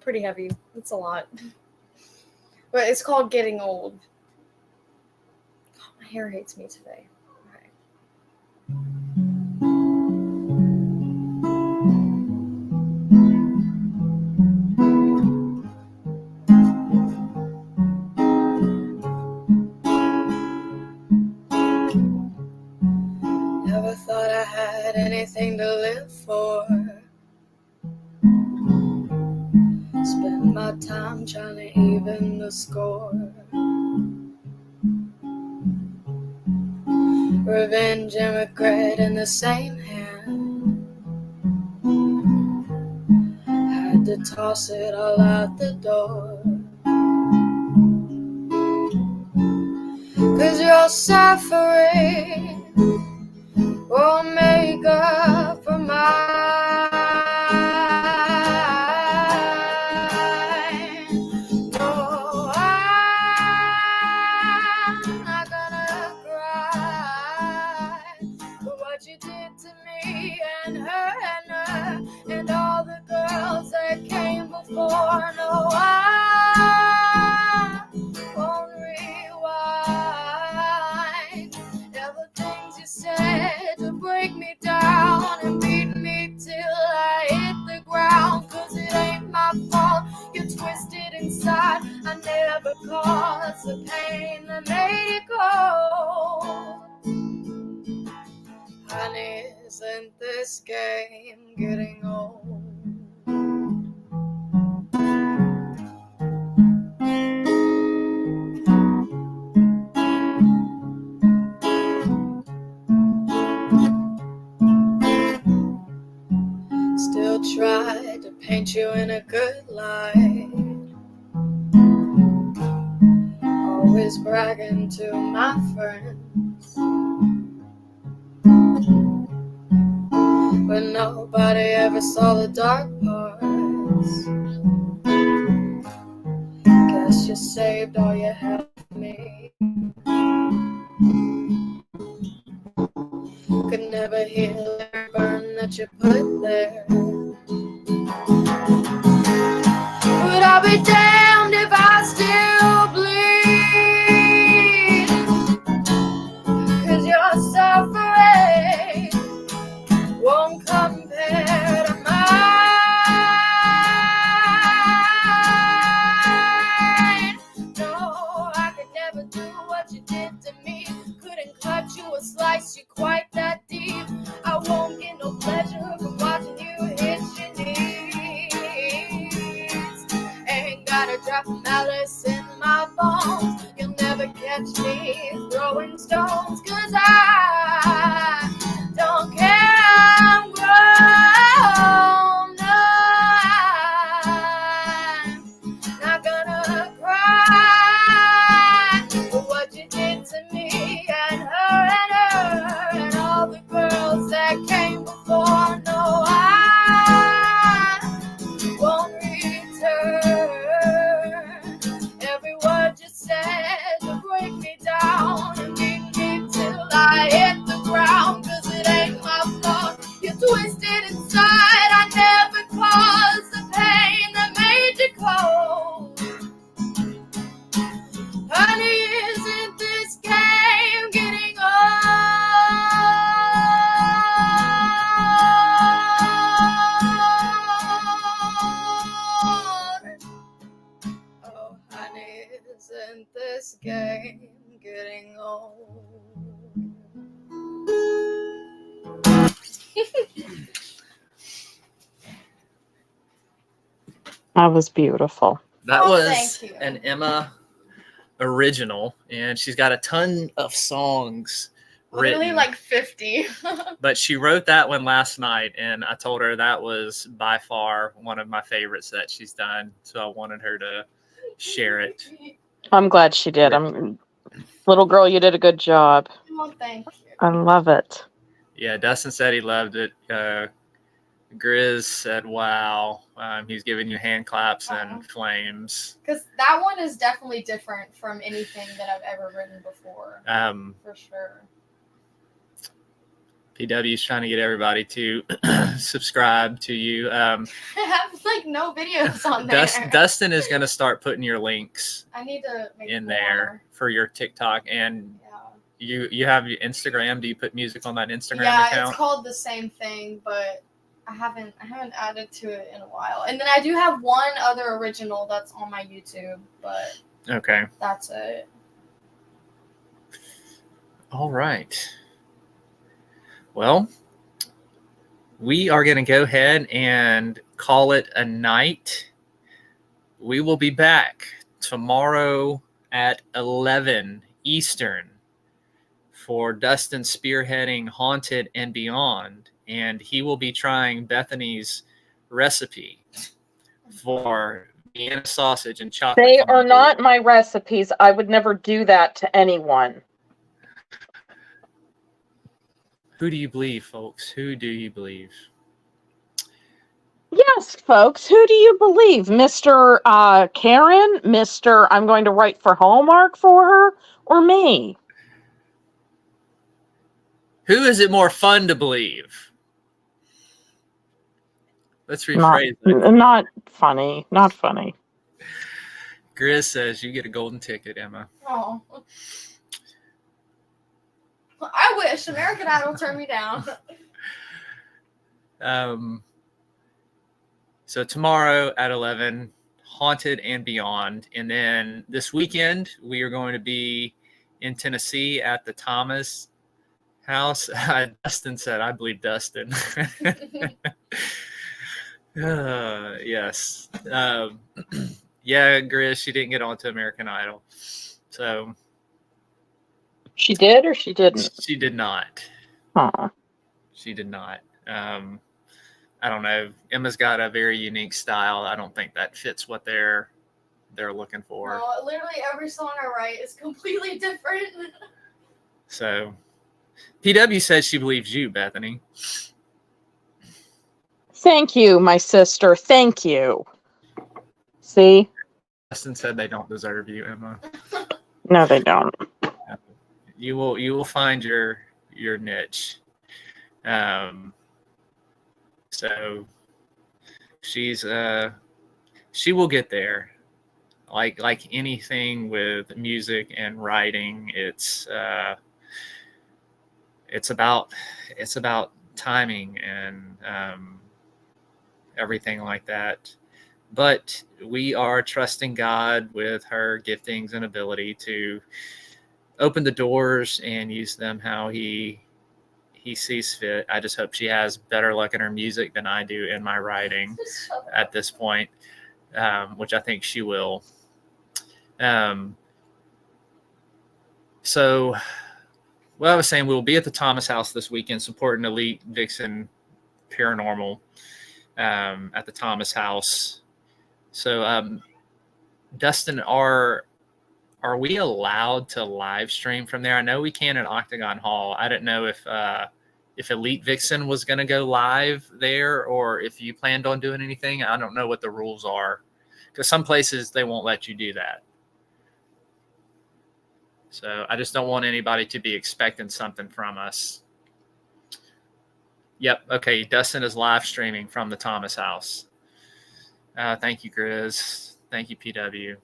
[SPEAKER 3] pretty heavy. It's a lot. But it's called Getting Old. Oh, my hair hates me today. Okay. Never thought I had anything to live for. Spend my time trying to even the score. Revenge and regret in the same hand. Had to toss it all out the door. 'Cause you're suffering won't make up for mine. No, I'm not gonna cry for what you did to me and her and all the girls that came before. No, I won't rewind. There were things you said to break me down and beat me till I hit the ground. 'Cause it ain't my fault you're twisted inside. I never caused the pain that made it cold. Honey, isn't this game getting old? Still tried to paint you in a good light. Always bragging to my friends, but nobody ever saw the dark parts. Guess you saved all you had for me. Could never heal every burn that you put there. But I'll be damned if I still bleed. what you did to me. Couldn't cut you a slice, you're quite that deep. I won't get no pleasure from watching you hit your knees. Ain't got a drop of malice in my bones. You'll never catch me throwing stones, 'cause I don't care. I'm grown. I'm not gonna cry for what you did to me and her and all the girls that came before. No, I won't return. Every word you said to break me down and beat me till I hit the ground. 'Cause it ain't my fault. You're twisted inside. I never caused the pain that made you cold. Honey, isn't this game getting old? Oh, honey, isn't this game getting old?
[SPEAKER 4] That was beautiful.
[SPEAKER 2] That
[SPEAKER 3] Oh,
[SPEAKER 2] was
[SPEAKER 3] thank you.
[SPEAKER 2] an Emma original, and she's got a ton of songs
[SPEAKER 3] Literally
[SPEAKER 2] written.
[SPEAKER 3] like 50.
[SPEAKER 2] But she wrote that one last night, and I told her that was by far one of my favorites that she's done. So I wanted her to share it.
[SPEAKER 4] I'm glad she did. Little girl, you did a good job.
[SPEAKER 3] Well, thank you.
[SPEAKER 4] I love it.
[SPEAKER 2] Yeah, Dustin said he loved it. Grizz said, wow. He's giving you hand claps and flames.
[SPEAKER 3] Because that one is definitely different from anything that I've ever written before. For sure.
[SPEAKER 2] PW's trying to get everybody to subscribe to you.
[SPEAKER 3] I have like no videos on there.
[SPEAKER 2] Dustin is going to start putting your links
[SPEAKER 3] I need to make
[SPEAKER 2] in
[SPEAKER 3] more.
[SPEAKER 2] there for your TikTok, and
[SPEAKER 3] Yeah.
[SPEAKER 2] you have your Instagram. Do you put music on that Instagram
[SPEAKER 3] Yeah,
[SPEAKER 2] account?
[SPEAKER 3] it's called the same thing, but I haven't added to it in a while. And then I do have one other original that's on my YouTube, but
[SPEAKER 2] Okay.
[SPEAKER 3] that's it.
[SPEAKER 2] All right. Well, we are going to go ahead and call it a night. We will be back tomorrow at 11 Eastern for Dustin spearheading Haunted and Beyond. And he will be trying Bethany's recipe for Vienna sausage and chocolate.
[SPEAKER 4] They are
[SPEAKER 2] fondue.
[SPEAKER 4] not my recipes. I would never do that to anyone.
[SPEAKER 2] Who do you believe, folks? Who do you believe?
[SPEAKER 4] Yes, folks. Who do you believe? Mr. Karen? Mr. I'm going to write for Hallmark for her? Or me?
[SPEAKER 2] Who is it more fun to believe? Let's rephrase it.
[SPEAKER 4] Not funny. Not funny.
[SPEAKER 2] Grizz says you get a golden ticket, Emma.
[SPEAKER 3] Oh. I wish American Idol turned me down.
[SPEAKER 2] So tomorrow at 11, Haunted and Beyond. And then this weekend, we are going to be in Tennessee at the Thomas House. Dustin said, I believe Dustin. Yes. Yeah, Grizz, she didn't get onto American Idol. So
[SPEAKER 4] She did or she didn't?
[SPEAKER 2] she did not.
[SPEAKER 4] Aw.
[SPEAKER 2] She did not. I don't know. Emma's got a very unique style. I don't think that fits what they're looking for.
[SPEAKER 3] No, literally every song I write is completely different.
[SPEAKER 2] So PW says she believes you, Bethany.
[SPEAKER 4] Thank you, my sister. Thank you. See?
[SPEAKER 2] Justin said they don't deserve you, Emma.
[SPEAKER 4] No, they don't.
[SPEAKER 2] You will find your niche. So she will get there. Like anything with music and writing, it's about timing and everything like that. But we are trusting God with her giftings and ability to open the doors and use them how he sees fit. I just hope she has better luck in her music than I do in my writing at this point, which I think she will. So what I was saying, we'll be at the Thomas House this weekend supporting Elite Vixen Paranormal at the Thomas House. So Dustin, are we allowed to live stream from there? I know we can at Octagon Hall. I didn't know if Elite Vixen was going to go live there or if you planned on doing anything. I don't know what the rules are because some places they won't let you do that. So I just don't want anybody to be expecting something from us. Yep. Okay. Dustin is live streaming from the Thomas House. Thank you, Grizz. Thank you, PW.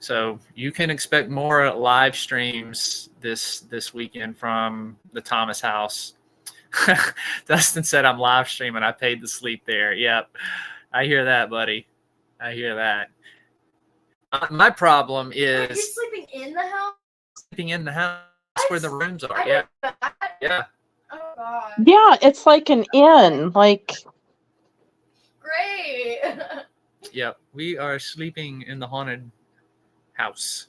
[SPEAKER 2] So you can expect more live streams this weekend from the Thomas House. Dustin said, I'm live streaming. I paid to sleep there. Yep. I hear that, buddy. I hear that. My problem is...
[SPEAKER 3] Are you sleeping in the house?
[SPEAKER 2] Sleeping in the house where the rooms are. Yeah. Yeah.
[SPEAKER 3] Oh, God.
[SPEAKER 4] Yeah, it's like an inn. Like,
[SPEAKER 3] Great.
[SPEAKER 2] Yep. We are sleeping in the haunted house.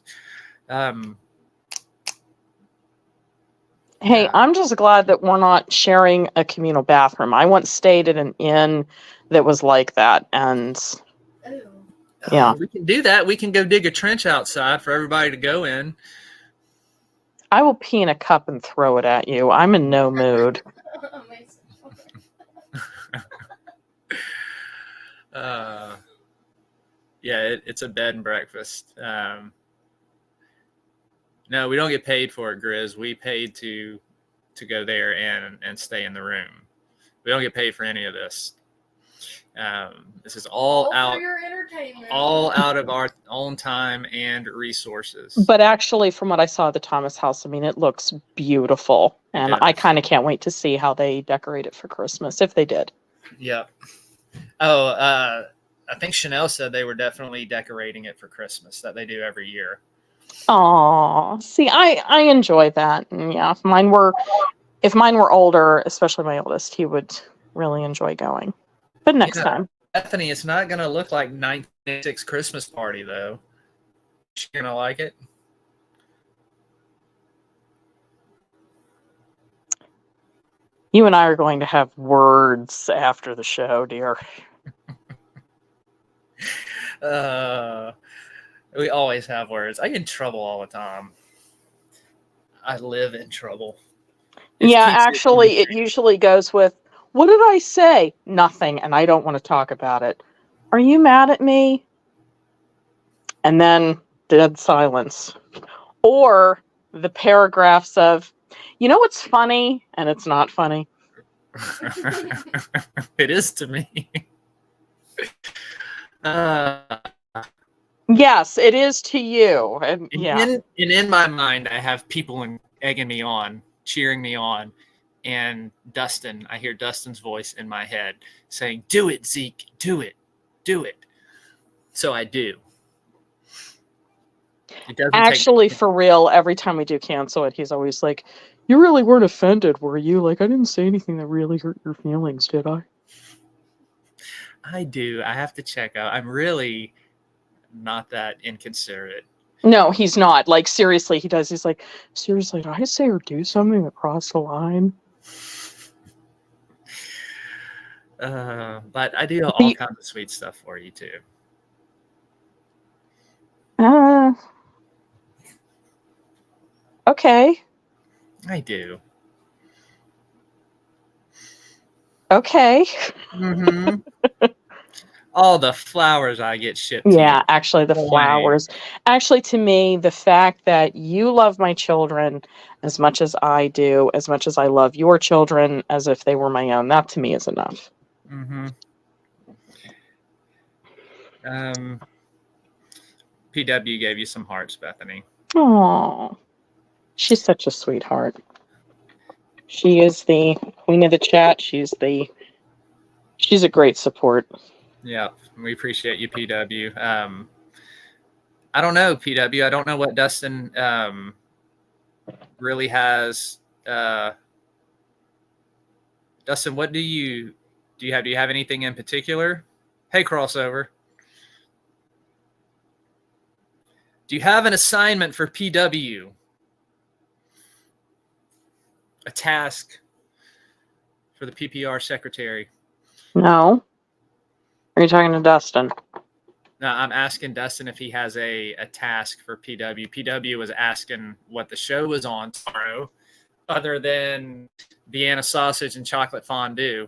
[SPEAKER 4] hey,
[SPEAKER 2] Yeah.
[SPEAKER 4] I'm just glad that we're not sharing a communal bathroom. I once stayed at an inn that was like that, and
[SPEAKER 3] Ooh.
[SPEAKER 4] Yeah.
[SPEAKER 2] We can do that. We can go dig a trench outside for everybody to go in.
[SPEAKER 4] I will pee in a cup and throw it at you. I'm in no mood.
[SPEAKER 3] Amazing.
[SPEAKER 2] Yeah, it's a bed and breakfast. No, we don't get paid for it, Grizz. We paid to go there and stay in the room. We don't get paid for any of this. This is all out,
[SPEAKER 3] for your entertainment.
[SPEAKER 2] all out of our own time and resources.
[SPEAKER 4] But actually, from what I saw at the Thomas House, I mean, it looks beautiful. And
[SPEAKER 2] does.
[SPEAKER 4] I kind of can't wait to see how they decorate it for Christmas, if they did.
[SPEAKER 2] Yep. Oh, I think Chanel said they were definitely decorating it for Christmas, that they do every year.
[SPEAKER 4] Aw, see, I enjoy that. And yeah, if mine were older, especially my oldest, he would really enjoy going. But next time.
[SPEAKER 2] Bethany, it's not going to look like 1986 Christmas party, though. She's going to like it.
[SPEAKER 4] You and I are going to have words after the show, dear.
[SPEAKER 2] We always have words. I get in trouble all the time. I live in trouble.
[SPEAKER 4] Yeah, actually, it usually goes with, what did I say? Nothing, and I don't want to talk about it. Are you mad at me? And then dead silence. Or the paragraphs of, you know what's funny? And it's not funny.
[SPEAKER 2] It is to me.
[SPEAKER 4] Yes, it is to you. And yeah.
[SPEAKER 2] In my mind, I have people egging me on, cheering me on. And Dustin, I hear Dustin's voice in my head saying, do it, Zeke, do it, do it. So I do. It doesn't
[SPEAKER 4] Actually, for real, every time we do cancel it, he's always like, you really weren't offended, were you? Like, I didn't say anything that really hurt your feelings, did I?
[SPEAKER 2] I do. I have to check out. I'm really not that inconsiderate.
[SPEAKER 4] No, he's not. Like, seriously, he does. He's like, seriously, did I say or do something that crossed the line?
[SPEAKER 2] But I do all kinds of sweet stuff for you, too.
[SPEAKER 4] Okay.
[SPEAKER 2] I do.
[SPEAKER 4] Okay.
[SPEAKER 2] Mm-hmm. All the flowers I get shipped to
[SPEAKER 4] Yeah,
[SPEAKER 2] you.
[SPEAKER 4] actually, the flowers. Actually, to me, the fact that you love my children as much as I do, as much as I love your children as if they were my own, that to me is enough.
[SPEAKER 2] Mm-hmm. PW gave you some hearts, Bethany.
[SPEAKER 4] Oh, she's such a sweetheart. She is the queen of the chat. She's a great support.
[SPEAKER 2] Yeah, we appreciate you, PW. I don't know, PW. I don't know what Dustin really has. Dustin, what do you have? Do you have anything in particular? Hey, crossover. Do you have an assignment for PW? A task for the PPR secretary?
[SPEAKER 4] No. Are you talking to Dustin?
[SPEAKER 2] No, I'm asking Dustin if he has a task for PW. PW was asking what the show was on tomorrow, other than Vienna sausage and chocolate fondue.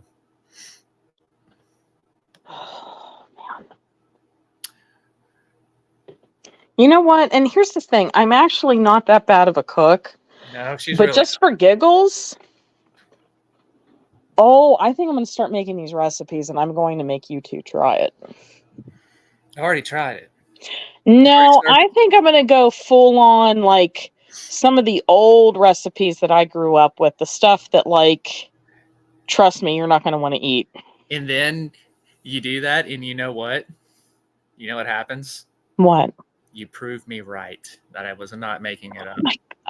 [SPEAKER 4] Oh, man. You know what? And here's the thing. I'm actually not that bad of a cook.
[SPEAKER 2] No, she's
[SPEAKER 4] But
[SPEAKER 2] really
[SPEAKER 4] just for giggles, I think I'm going to start making these recipes, and I'm going to make you two try it.
[SPEAKER 2] I already tried it.
[SPEAKER 4] No, I think I'm going to go full on, like, some of the old recipes that I grew up with. The stuff that, like, trust me, you're not going to want to eat.
[SPEAKER 2] And then you do that, and you know what? You know what happens?
[SPEAKER 4] What?
[SPEAKER 2] You prove me right that I was not making it up.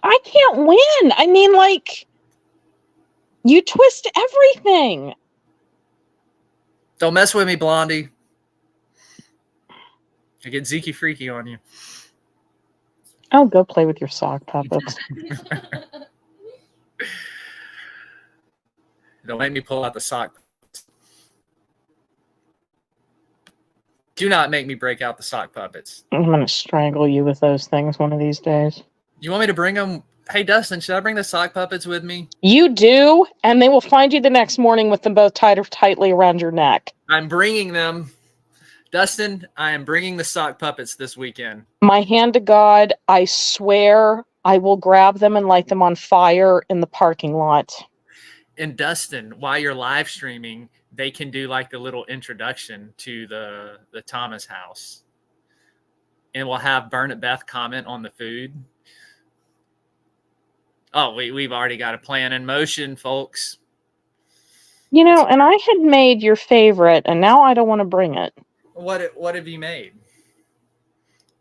[SPEAKER 4] I can't win. I mean, like, you twist everything.
[SPEAKER 2] Don't mess with me, Blondie. I get Zekes freaky on you.
[SPEAKER 4] Oh, go play with your sock puppets.
[SPEAKER 2] Don't make me pull out the sock. Do not make me break out the sock puppets.
[SPEAKER 4] I'm going to strangle you with those things one of these days.
[SPEAKER 2] You want me to bring them? Hey, Dustin, should I bring the sock puppets with me?
[SPEAKER 4] You do, and they will find you the next morning with them both tied tightly around your neck.
[SPEAKER 2] I'm bringing them. Dustin, I am bringing the sock puppets this weekend.
[SPEAKER 4] My hand to God, I swear I will grab them and light them on fire in the parking lot.
[SPEAKER 2] And Dustin, while you're live streaming, they can do like the little introduction to the Thomas house. And we'll have Bernadette Beth comment on the food. Oh, we've already got a plan in motion, folks.
[SPEAKER 4] You know, and I had made your favorite, and now I don't want to bring it.
[SPEAKER 2] What have you made?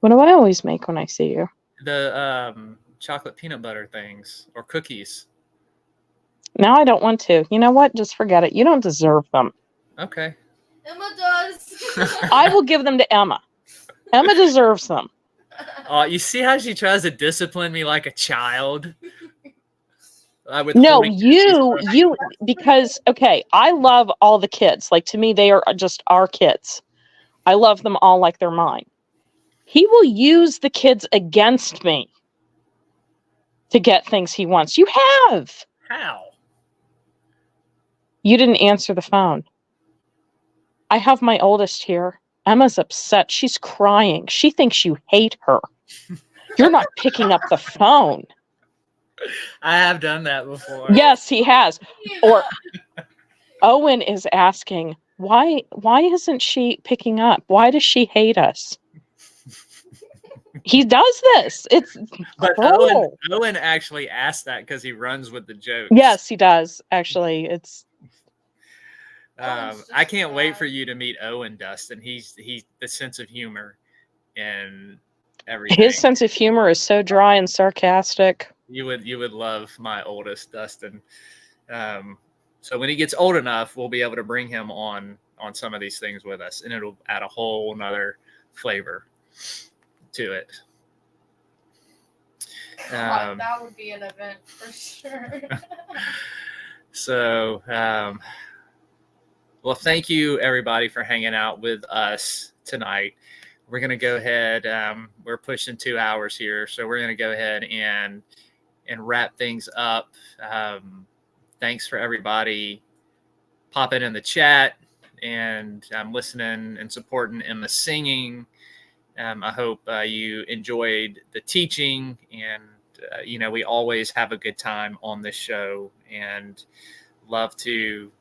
[SPEAKER 4] What do I always make when I see you?
[SPEAKER 2] The chocolate peanut butter things or cookies.
[SPEAKER 4] Now I don't want to. You know what? Just forget it. You don't deserve them.
[SPEAKER 2] Okay.
[SPEAKER 3] Emma does.
[SPEAKER 4] I will give them to Emma. Emma deserves them.
[SPEAKER 2] You see how she tries to discipline me like a child?
[SPEAKER 4] No, you, because, okay, I love all the kids. Like, to me, they are just our kids. I love them all like they're mine. He will use the kids against me to get things he wants. You have.
[SPEAKER 2] How?
[SPEAKER 4] You didn't answer the phone. I have my oldest here. Emma's upset. She's crying. She thinks you hate her. You're not picking up the phone.
[SPEAKER 2] I have done that before.
[SPEAKER 4] Yes, he has. Or Owen is asking, why isn't she picking up? Why does she hate us? He does this. It's
[SPEAKER 2] But
[SPEAKER 4] cruel.
[SPEAKER 2] Owen actually asked that because he runs with the jokes.
[SPEAKER 4] Yes, he does. Actually, it's
[SPEAKER 2] I can't wait for you to meet Owen, Dustin. He's the sense of humor and everything.
[SPEAKER 4] his sense of humor is so dry and sarcastic.
[SPEAKER 2] You would love my oldest, Dustin. So when he gets old enough, we'll be able to bring him on some of these things with us, and it'll add a whole nother flavor to it.
[SPEAKER 3] That would be an event for sure.
[SPEAKER 2] So, well, thank you everybody for hanging out with us tonight. We're going to go ahead. We're pushing 2 hours here, so we're going to go ahead and wrap things up. Thanks for everybody popping in the chat and listening and supporting Emma singing. I hope you enjoyed the teaching, and we always have a good time on this show and love to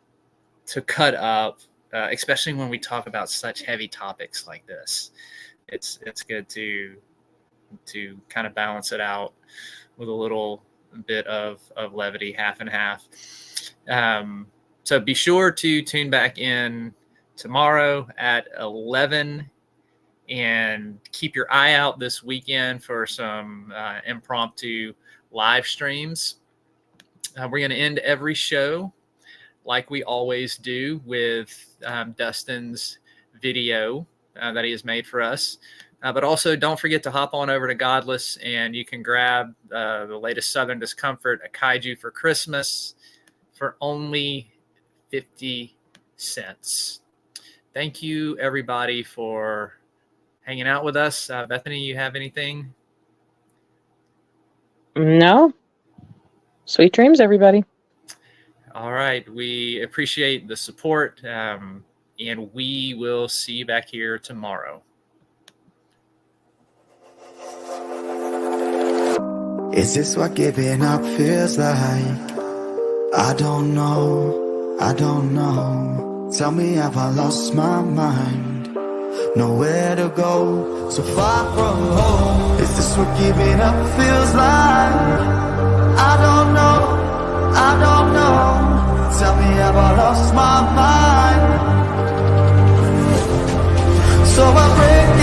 [SPEAKER 2] cut up, especially when we talk about such heavy topics like this. It's good to kind of balance it out with a little bit of levity, half and half. So be sure to tune back in tomorrow at 11 And keep your eye out this weekend for some impromptu live streams. We're going to end every show like we always do with Dustin's video that he has made for us. But also don't forget to hop on over to Godless and you can grab the latest Southern Discomfort, a kaiju for Christmas, for only 50 cents. Thank you, everybody, for hanging out with us. Bethany, you have anything?
[SPEAKER 4] No. Sweet dreams, everybody.
[SPEAKER 2] All right. We appreciate the support, and we will see you back here tomorrow.
[SPEAKER 6] Is this what giving up feels like? I don't know, I don't know. Tell me, have I lost my mind? Nowhere to go, so far from home. Is this what giving up feels like? I don't know, I don't know. Tell me, have I lost my mind? So I break